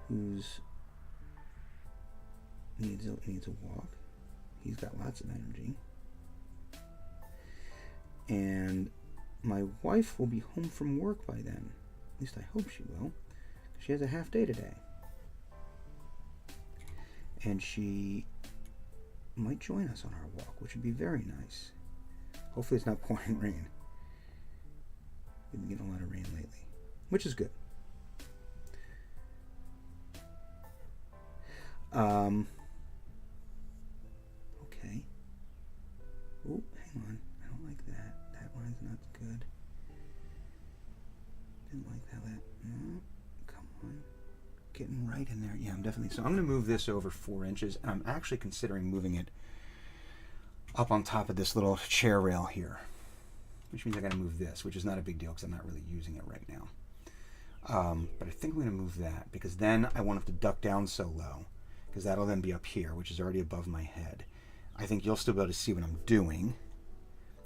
who's needs a walk. He's got lots of energy. And my wife will be home from work by then. At least I hope she will. She has a half day today. And she might join us on our walk, which would be very nice. Hopefully it's not pouring rain. We've been getting a lot of rain lately, which is good. Okay. Oh, hang on. I don't like that. That line's not good. Didn't like how that. No, come on. Getting right in there. Yeah, I'm definitely. So I'm going to move this over 4 inches, and I'm actually considering moving it up on top of this little chair rail here, which means I got to move this, which is not a big deal because I'm not really using it right now. But I think I'm going to move that because then I won't have to duck down so low, because that'll then be up here, which is already above my head. I think you'll still be able to see what I'm doing.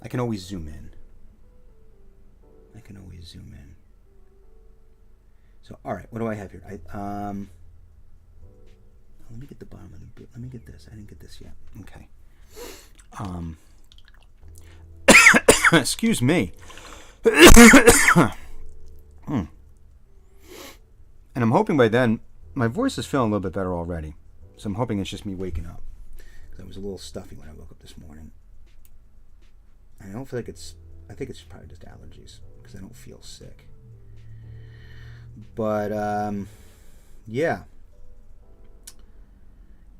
I can always zoom in. So, all right, what do I have here? Let me get the bottom of the boot. Let me get this. I didn't get this yet. Okay. Excuse me. And I'm hoping by then my voice is feeling a little bit better already. So I'm hoping it's just me waking up. Because I was a little stuffy when I woke up this morning. I don't feel like I think it's probably just allergies. Because I don't feel sick. But, yeah.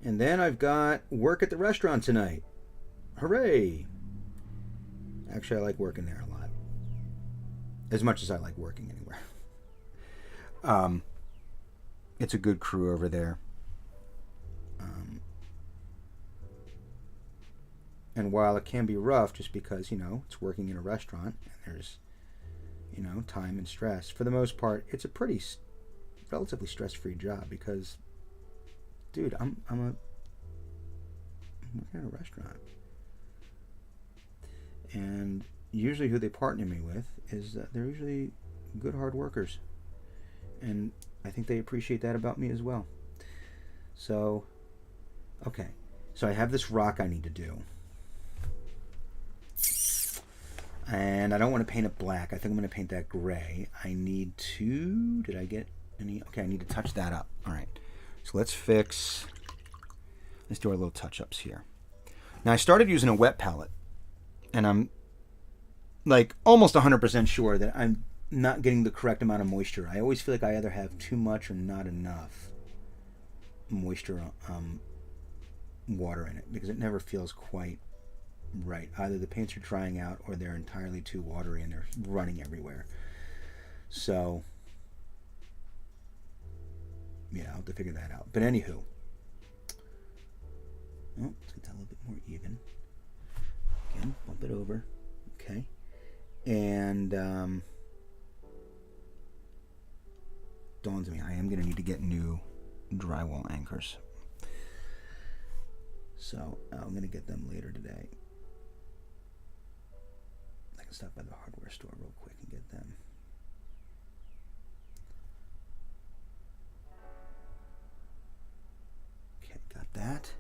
And then I've got work at the restaurant tonight. Hooray! Actually, I like working there a lot. As much as I like working anywhere. It's a good crew over there. And while it can be rough, just because, it's working in a restaurant and there's, time and stress, for the most part, it's a pretty relatively stress-free job because, dude, I'm working at a restaurant. And usually who they partner me with is they're usually good hard workers. And I think they appreciate that about me as well. So, okay. So I have this rock I need to do. And I don't want to paint it black. I think I'm going to paint that gray. I need to... Did I get any... Okay, I need to touch that up. All right. So let's do our little touch-ups here. Now, I started using a wet palette. And I'm, like, almost 100% sure that I'm not getting the correct amount of moisture. I always feel like I either have too much or not enough moisture, water in it. Because it never feels quite right. Either the paints are drying out or they're entirely too watery and they're running everywhere. So, yeah, I'll have to figure that out. But anywho, let's get that a little bit more even. Again, bump it over. Okay. And dawns on me, I am going to need to get new drywall anchors. So I'm going to get them later today. I can stop by the hardware store real quick and get them. Okay, got that.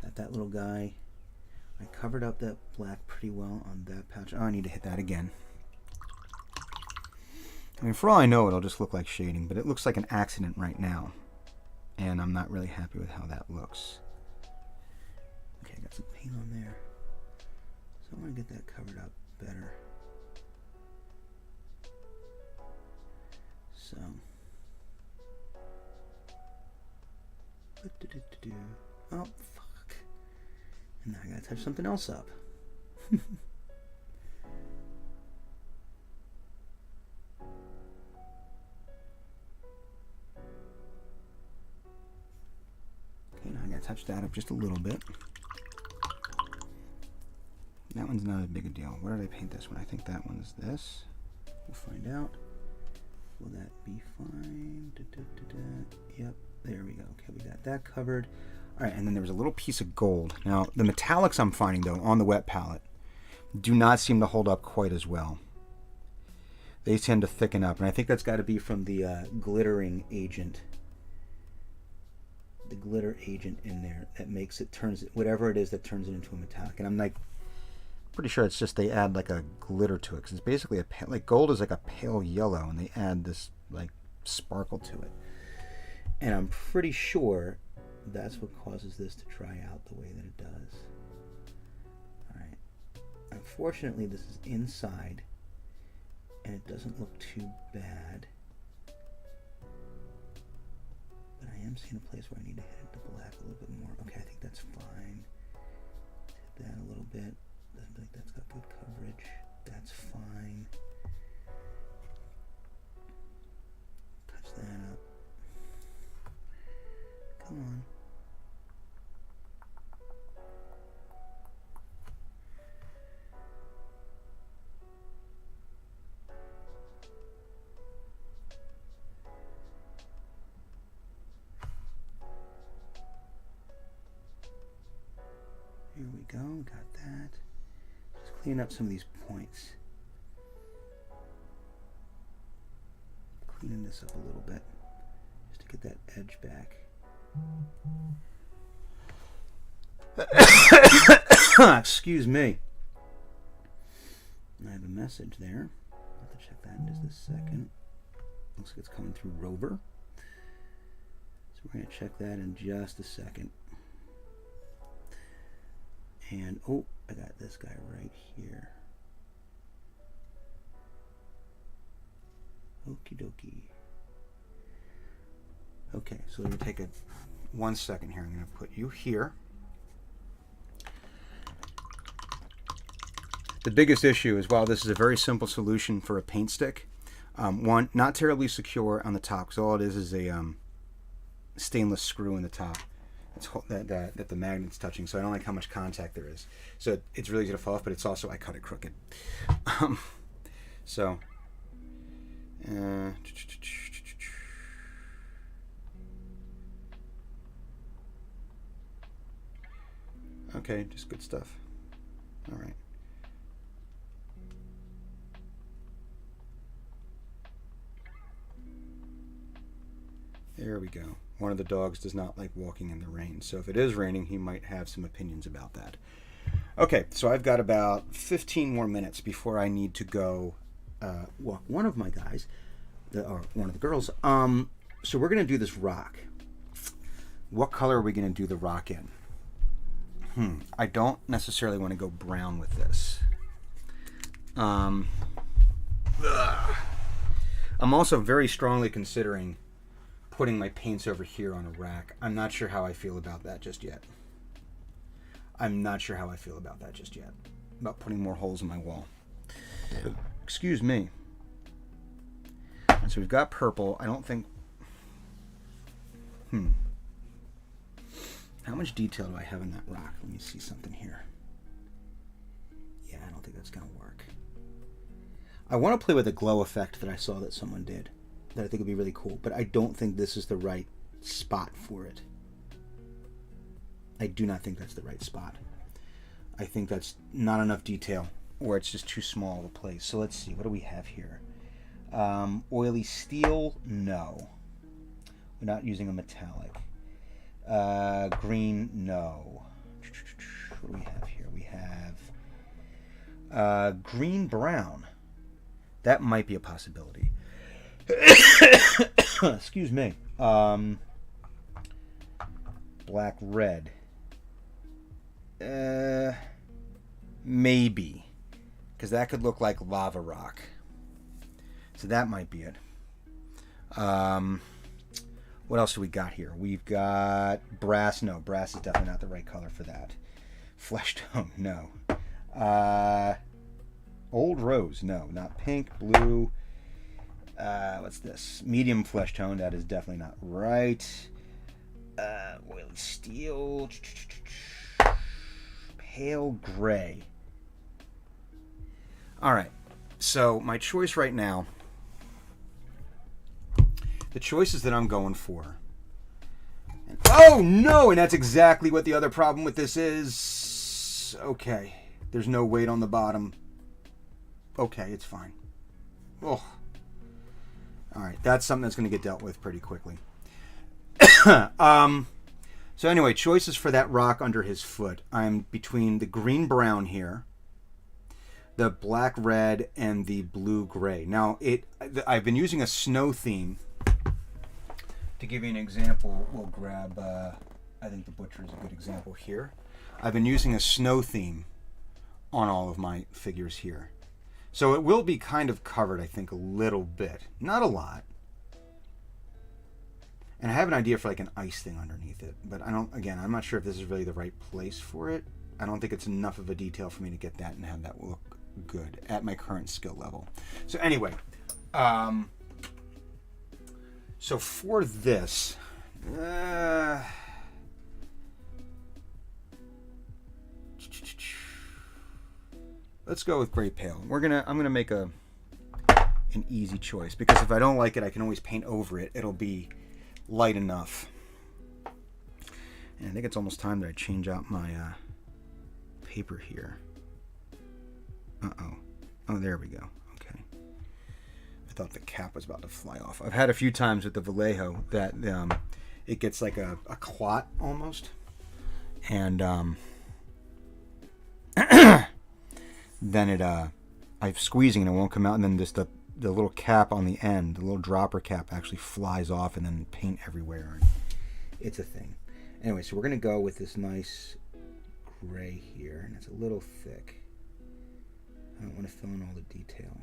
Got that little guy. I covered up that black pretty well on that patch. Oh, I need to hit that again. I mean, for all I know, it'll just look like shading, but it looks like an accident right now. And I'm not really happy with how that looks. Okay, I got some paint on there. So I want to get that covered up better. So. Oh, fuck. And now I gotta touch something else up. Okay, now I gotta touch that up just a little bit. That one's not as big a deal. Where did I paint this one? I think that one's this. We'll find out. Will that be fine? Yep, there we go. Okay, we got that covered. All right, and then there was a little piece of gold. Now, the metallics I'm finding, though, on the wet palette do not seem to hold up quite as well. They tend to thicken up, and I think that's got to be from the glittering agent. The glitter agent in there that makes it, whatever it is that turns it into a metallic. And I'm like, pretty sure it's just they add like a glitter to it, because it's basically like gold is like a pale yellow, and they add this like sparkle to it. And I'm pretty sure that's what causes this to dry out the way that it does. Alright. Unfortunately, this is inside, and it doesn't look too bad. But I am seeing a place where I need to hit the black a little bit more. Okay, I think that's fine. Hit that a little bit. Doesn't think that's got good coverage. That's fine. Touch that up. Come on. Here we go, got that. Just clean up some of these points. Cleaning this up a little bit, just to get that edge back. Excuse me. I have a message there. I'll have to check that in just a second. Looks like it's coming through Rover. So we're going to check that in just a second. And, oh, I got this guy right here. Okie dokie. Okay, so let me take 1 second here. I'm going to put you here. The biggest issue is, while this is a very simple solution for a paint stick, one, not terribly secure on the top, because all it is a stainless screw in the top that the magnet's touching, so I don't like how much contact there is. So it's really easy to fall off, but it's also, I cut it crooked. So, okay, just good stuff. All right. There we go. One of the dogs does not like walking in the rain, so if it is raining, he might have some opinions about that. Okay, so I've got about 15 more minutes before I need to go walk one of my guys, or one of the girls. So we're going to do this rock. What color are we going to do the rock in? I don't necessarily want to go brown with this. I'm also very strongly considering putting my paints over here on a rack. I'm not sure how I feel about that just yet. About putting more holes in my wall. So, excuse me. And so we've got purple. I don't think... How much detail do I have in that rock? Let me see something here. Yeah, I don't think that's going to work. I want to play with a glow effect that I saw that someone did, that I think would be really cool, but I don't think this is the right spot for it. I do not think that's the right spot. I think that's not enough detail, or it's just too small of a place. So let's see, what do we have here? Oily steel, no. We're not using a metallic. Green, no. What do we have here? We have green brown. That might be a possibility. Excuse me. Black red. Maybe. Because that could look like lava rock. So that might be it. What else do we got here? We've got brass. No, brass is definitely not the right color for that. Flesh tone, no. Old rose, no. Not pink, blue. What's this? Medium flesh tone, that is definitely not right. Oily steel. Pale gray. Alright, so my choice right now, the choices that I'm going for. Oh no, and that's exactly what the other problem with this is. Okay, there's no weight on the bottom. Okay, it's fine. Oh. Alright, that's something that's going to get dealt with pretty quickly. So anyway, choices for that rock under his foot. I'm between the green-brown here, the black-red, and the blue-gray. Now, I've been using a snow theme. To give you an example, we'll grab, I think the butcher is a good example here. I've been using a snow theme on all of my figures here. So it will be kind of covered, I think, a little bit. Not a lot. And I have an idea for like an ice thing underneath it. But I'm not sure if this is really the right place for it. I don't think it's enough of a detail for me to get that and have that look good at my current skill level. So anyway, so for this, let's go with gray pale. I'm gonna make an easy choice, because if I don't like it, I can always paint over it. It'll be light enough. And I think it's almost time that I change out my paper here. Oh, there we go. Okay. I thought the cap was about to fly off. I've had a few times with the Vallejo that it gets like a clot almost. And then I'm squeezing and it won't come out, and then just the little cap on the end, the little dropper cap, actually flies off, and then paint everywhere. It's a thing. Anyway, so we're going to go with this nice gray here, and it's a little thick. I don't want to fill in all the detail.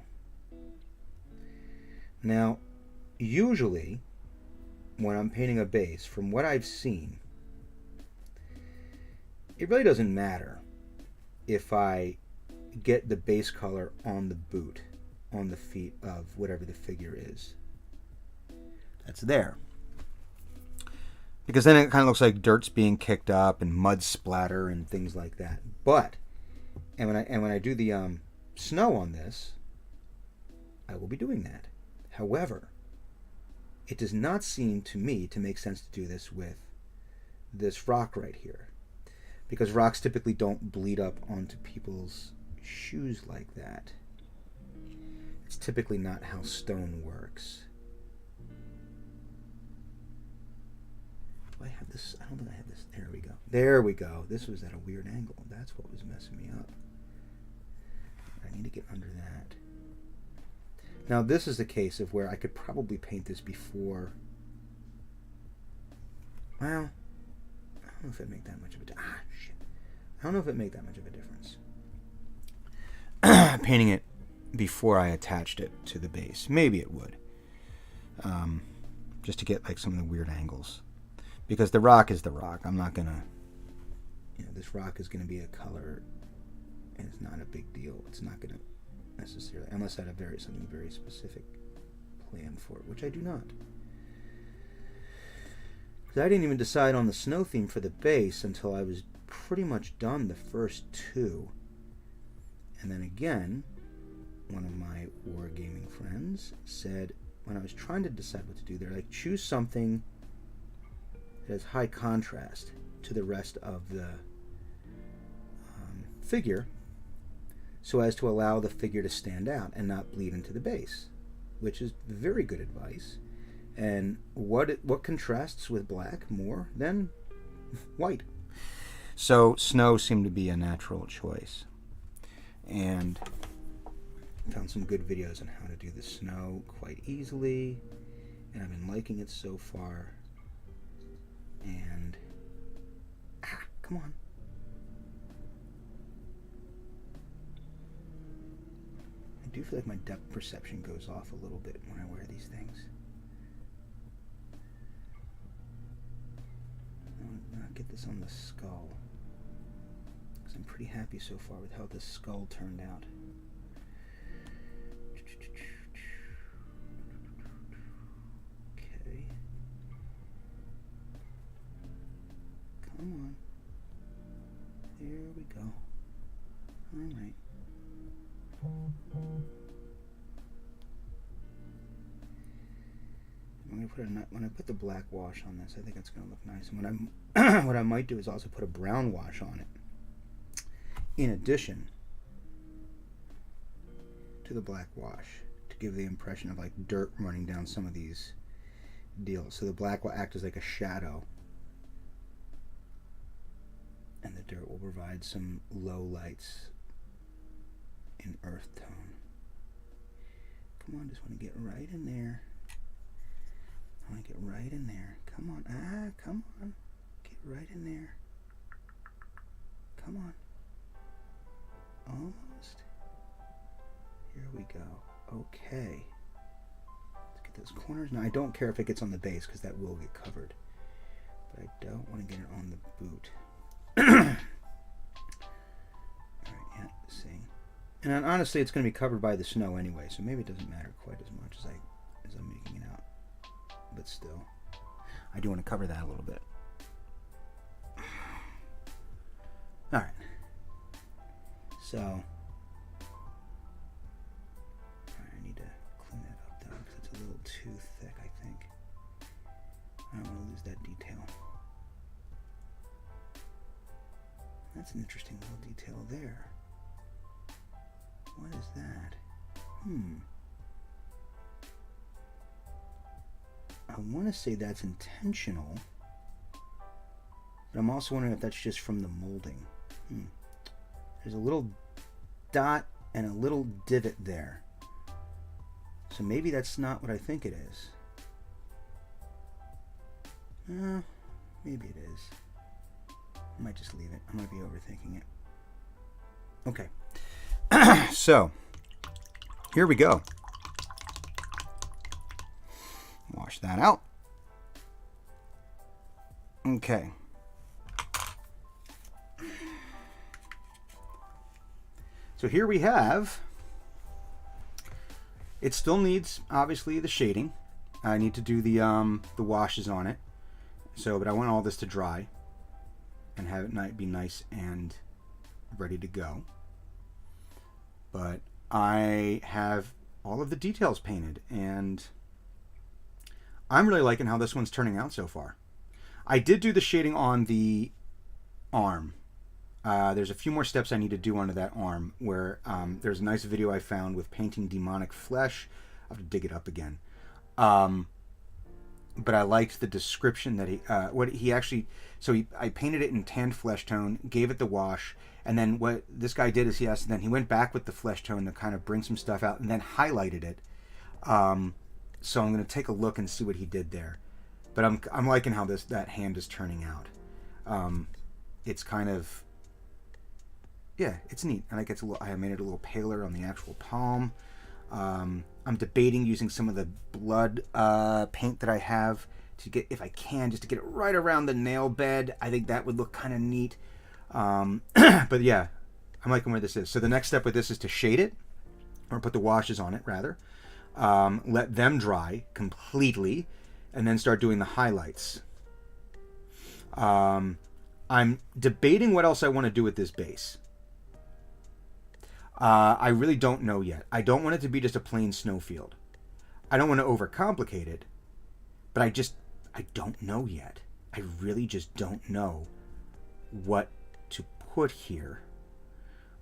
Now, usually, when I'm painting a base, from what I've seen, it really doesn't matter if I get the base color on the boot, on the feet of whatever the figure is. That's there. Because then it kind of looks like dirt's being kicked up and mud splatter and things like that. But, and when I do the snow on this, I will be doing that. However, it does not seem to me to make sense to do this with this rock right here. Because rocks typically don't bleed up onto people's shoes like that. It's typically not how stone works. Do I have this? I don't think I have this. There we go. There we go. This was at a weird angle. That's what was messing me up. I need to get under that. Now this is the case of where I could probably paint this before. Well, I don't know if it'd make that much of a difference. Shit. I don't know if it'd make that much of a difference. Painting it before I attached it to the base. Maybe it would. Just to get like some of the weird angles. Because the rock is the rock. I'm not going to... You know, this rock is going to be a color, and it's not a big deal. It's not going to necessarily... Unless I have something very specific planned for it, which I do not. Because I didn't even decide on the snow theme for the base until I was pretty much done the first two. And then again, one of my wargaming friends said, when I was trying to decide what to do, they're like, choose something that has high contrast to the rest of the figure, so as to allow the figure to stand out and not bleed into the base, which is very good advice. And what contrasts with black more than white? So snow seemed to be a natural choice. And found some good videos on how to do the snow quite easily, and I've been liking it so far. And come on. I do feel like my depth perception goes off a little bit when I wear these things. I'll get this on the skull, because I'm pretty happy so far with how this skull turned out. Okay. Come on. There we go. All right. When I put the black wash on this, I think it's going to look nice. And what I might do is also put a brown wash on it, in addition to the black wash, to give the impression of like dirt running down some of these deals. So the black will act as like a shadow, and the dirt will provide some low lights in earth tone. Come on, just want to get right in there. I want to get right in there. Come on. Come on. Get right in there. Come on. Almost. Here we go. Okay. Let's get those corners. Now, I don't care if it gets on the base, because that will get covered. But I don't want to get it on the boot. Alright, yeah, see. And honestly, it's going to be covered by the snow anyway, so maybe it doesn't matter quite as much as I'm making it out. But still, I do want to cover that a little bit. Alright. So, I need to clean that up though, because it's a little too thick, I think. I don't want to lose that detail. That's an interesting little detail there. What is that? I want to say that's intentional, but I'm also wondering if that's just from the molding. There's a little dot and a little divot there. So maybe that's not what I think it is. Maybe it is. I might just leave it. I might be overthinking it. Okay. So, here we go. Wash that out. Okay. So here we have, it still needs, obviously, the shading. I need to do the washes on it. So, but I want all this to dry and have it be nice and ready to go. But I have all of the details painted, and I'm really liking how this one's turning out so far. I did do the shading on the arm. There's a few more steps I need to do onto that arm, where there's a nice video I found with painting demonic flesh. I'll have to dig it up again. But I liked the description that I painted it in tanned flesh tone, gave it the wash, and then what this guy did is he went back with the flesh tone to kind of bring some stuff out, and then highlighted it. So I'm going to take a look and see what he did there. But I'm liking how that hand is turning out. It's kind of, yeah, it's neat. I like I made it a little paler on the actual palm. I'm debating using some of the blood paint that I have to get, if I can, just to get it right around the nail bed. I think that would look kind of neat. But yeah, I'm liking where this is. So the next step with this is to shade it, or put the washes on it rather. Let them dry completely, and then start doing the highlights. I'm debating what else I want to do with this base. I really don't know yet. I don't want it to be just a plain snowfield. I don't want to overcomplicate it, but I don't know yet. I really just don't know what to put here.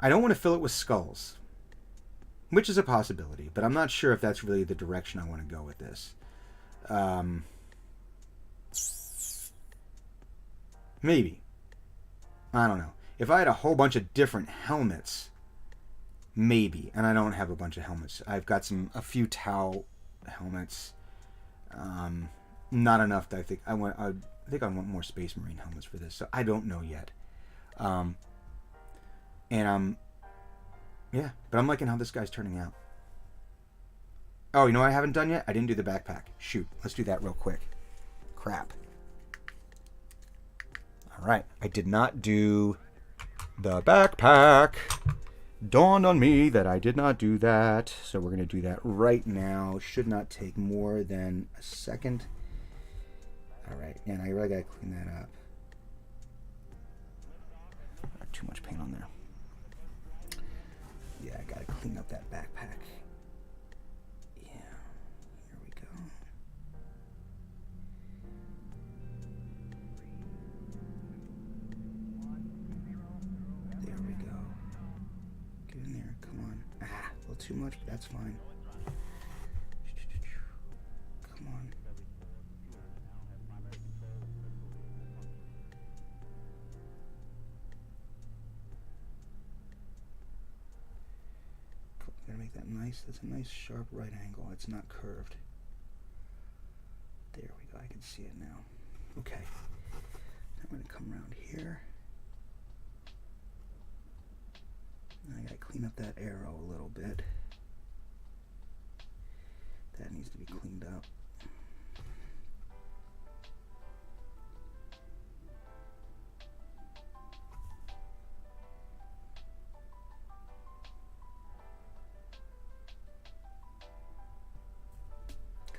I don't want to fill it with skulls, which is a possibility, but I'm not sure if that's really the direction I want to go with this. Maybe. I don't know. If I had a whole bunch of different helmets, maybe. And I don't have a bunch of helmets. I've got a few Tau helmets. Not enough that I think I want more Space Marine helmets for this. So I don't know yet. Yeah, but I'm liking how this guy's turning out. Oh, you know what I haven't done yet? I didn't do the backpack. Shoot, let's do that real quick. Crap. All right, I did not do the backpack. Dawned on me that I did not do that, so we're going to do that right now. Should not take more than a second. All right, and I really got to clean that up. Got too much paint on there. Yeah, I got to clean up that backpack. Yeah, here we go. There we go. Get in there, come on. A little too much, but that's fine. Come on. Gotta make that nice. That's a nice sharp right angle. It's not curved. There we go. I can see it now. Okay. I'm gonna come around here. I gotta clean up that arrow a little bit. That needs to be cleaned up.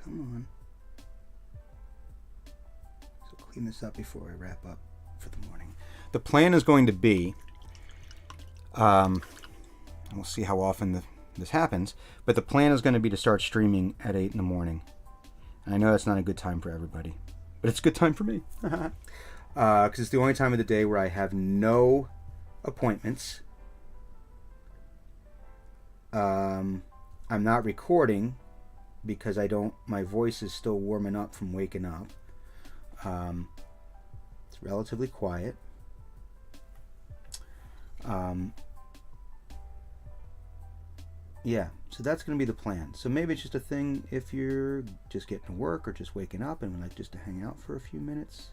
Come on. So clean this up before I wrap up for the morning. The plan is going to be, we'll see how often this happens, but the plan is going to be to start streaming at 8 in the morning. And I know that's not a good time for everybody, but it's a good time for me. Because it's the only time of the day where I have no appointments. I'm not recording because my voice is still warming up from waking up. It's relatively quiet. Yeah, so that's going to be the plan. So maybe it's just a thing if you're just getting to work or just waking up and would like just to hang out for a few minutes.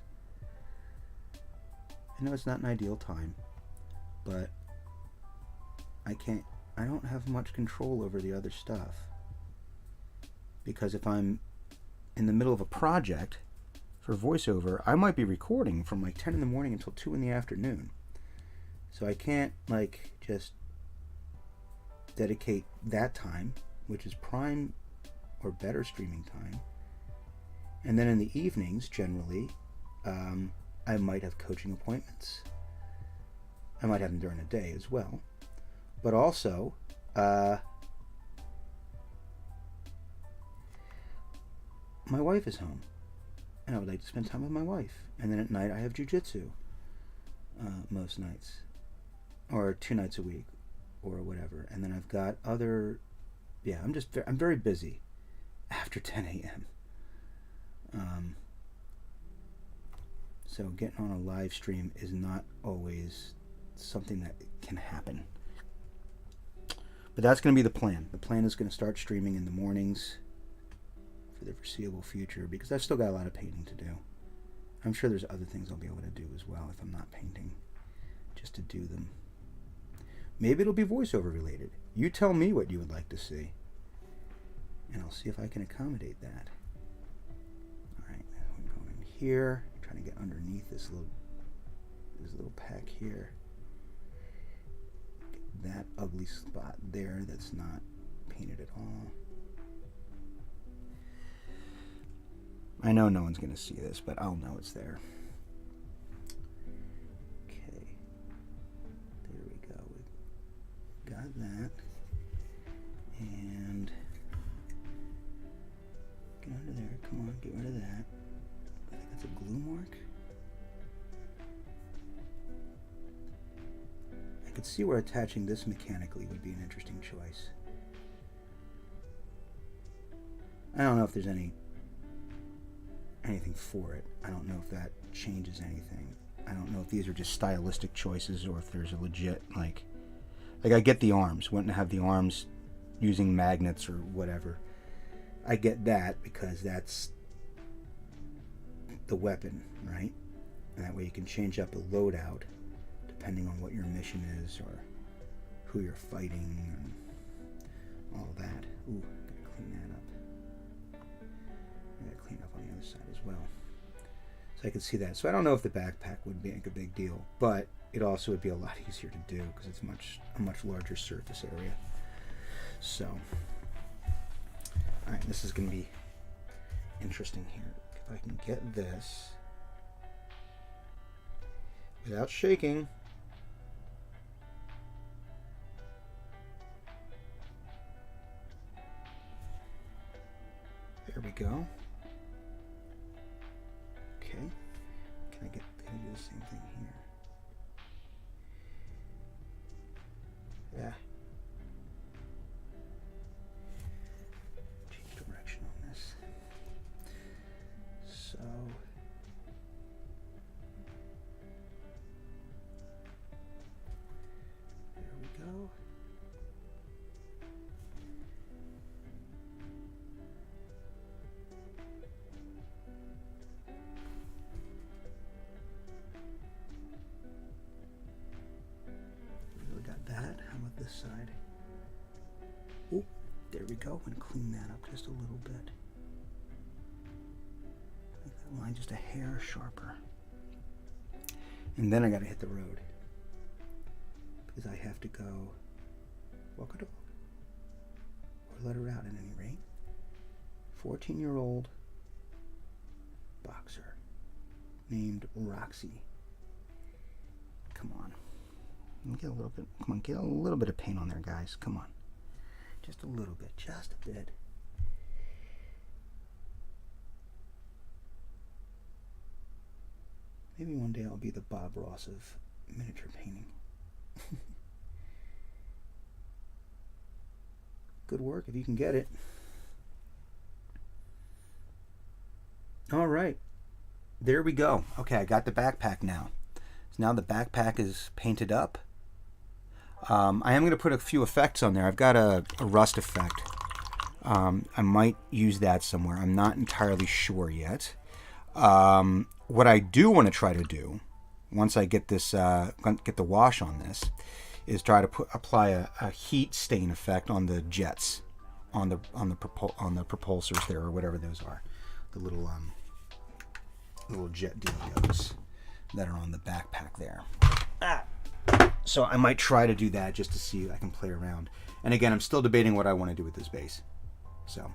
I know it's not an ideal time, but I don't have much control over the other stuff. Because if I'm in the middle of a project for voiceover, I might be recording from like 10 in the morning until 2 in the afternoon. So I can't like just dedicate that time, which is prime or better streaming time. And then in the evenings, generally, I might have coaching appointments. I might have them during the day as well. But also, my wife is home, and I would like to spend time with my wife. And then at night, I have jujitsu most nights, or 2 nights a week, or whatever. And then I've got other, I'm very busy after 10 a.m. So getting on a live stream is not always something that can happen. But that's going to be the plan. The plan is going to start streaming in the mornings for the foreseeable future, because I've still got a lot of painting to do. I'm sure there's other things I'll be able to do as well if I'm not painting, just to do them. Maybe it'll be voiceover related. You tell me what you would like to see, and I'll see if I can accommodate that. Alright, I'm going in here, trying to get underneath this little pack here. Get that ugly spot there that's not painted at all. I know no one's going to see this, but I'll know it's there. Okay. There we go. We got that. And get under there. Come on, get rid of that. I think that's a glue mark. I could see where attaching this mechanically would be an interesting choice. I don't know if there's anything for it. I don't know if that changes anything. I don't know if these are just stylistic choices or if there's a legit, like I get the arms, wanting to have the arms using magnets or whatever. I get that because that's the weapon, right? And that way you can change up the loadout depending on what your mission is or who you're fighting and all that. Ooh, gotta clean that up. I gotta clean up on the other side as well. So I can see that. So I don't know if the backpack would make a big deal, but it also would be a lot easier to do because it's a much larger surface area. So, alright, this is going to be interesting here. If I can get this without shaking. There we go. Okay. Can I do the same thing here? Yeah. Change direction on this. So there we go. This side. Oh, there we go. I'm going to clean that up just a little bit. Make that line just a hair sharper. And then I got to hit the road because I have to go walk a dog or let her out at any rate. 14-year-old boxer named Roxy. Come on. Get a little bit. Come on, get a little bit of paint on there, guys. Come on, just a little bit, just a bit. Maybe one day I'll be the Bob Ross of miniature painting. Good work if you can get it. All right, there we go. Okay, I got the backpack now. So now the backpack is painted up. I am going to put a few effects on there. I've got a rust effect. I might use that somewhere. I'm not entirely sure yet. What I do want to try to do, once I get this, get the wash on this, is try to apply a heat stain effect on the jets, on the propulsors there, or whatever those are, the little jet dealios that are on the backpack there. So I might try to do that just to see if I can play around. And again, I'm still debating what I want to do with this base. So,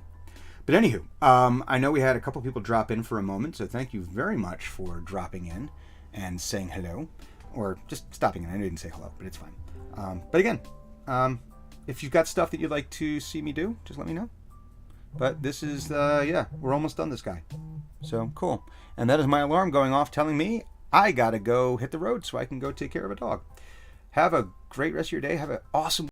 but anywho, I know we had a couple people drop in for a moment, so thank you very much for dropping in and saying hello, or just stopping in. I didn't say hello, but it's fine. But again, if you've got stuff that you'd like to see me do, just let me know. But this is, yeah, we're almost done this guy. So, cool. And that is my alarm going off telling me I gotta go hit the road so I can go take care of a dog. Have a great rest of your day. Have an awesome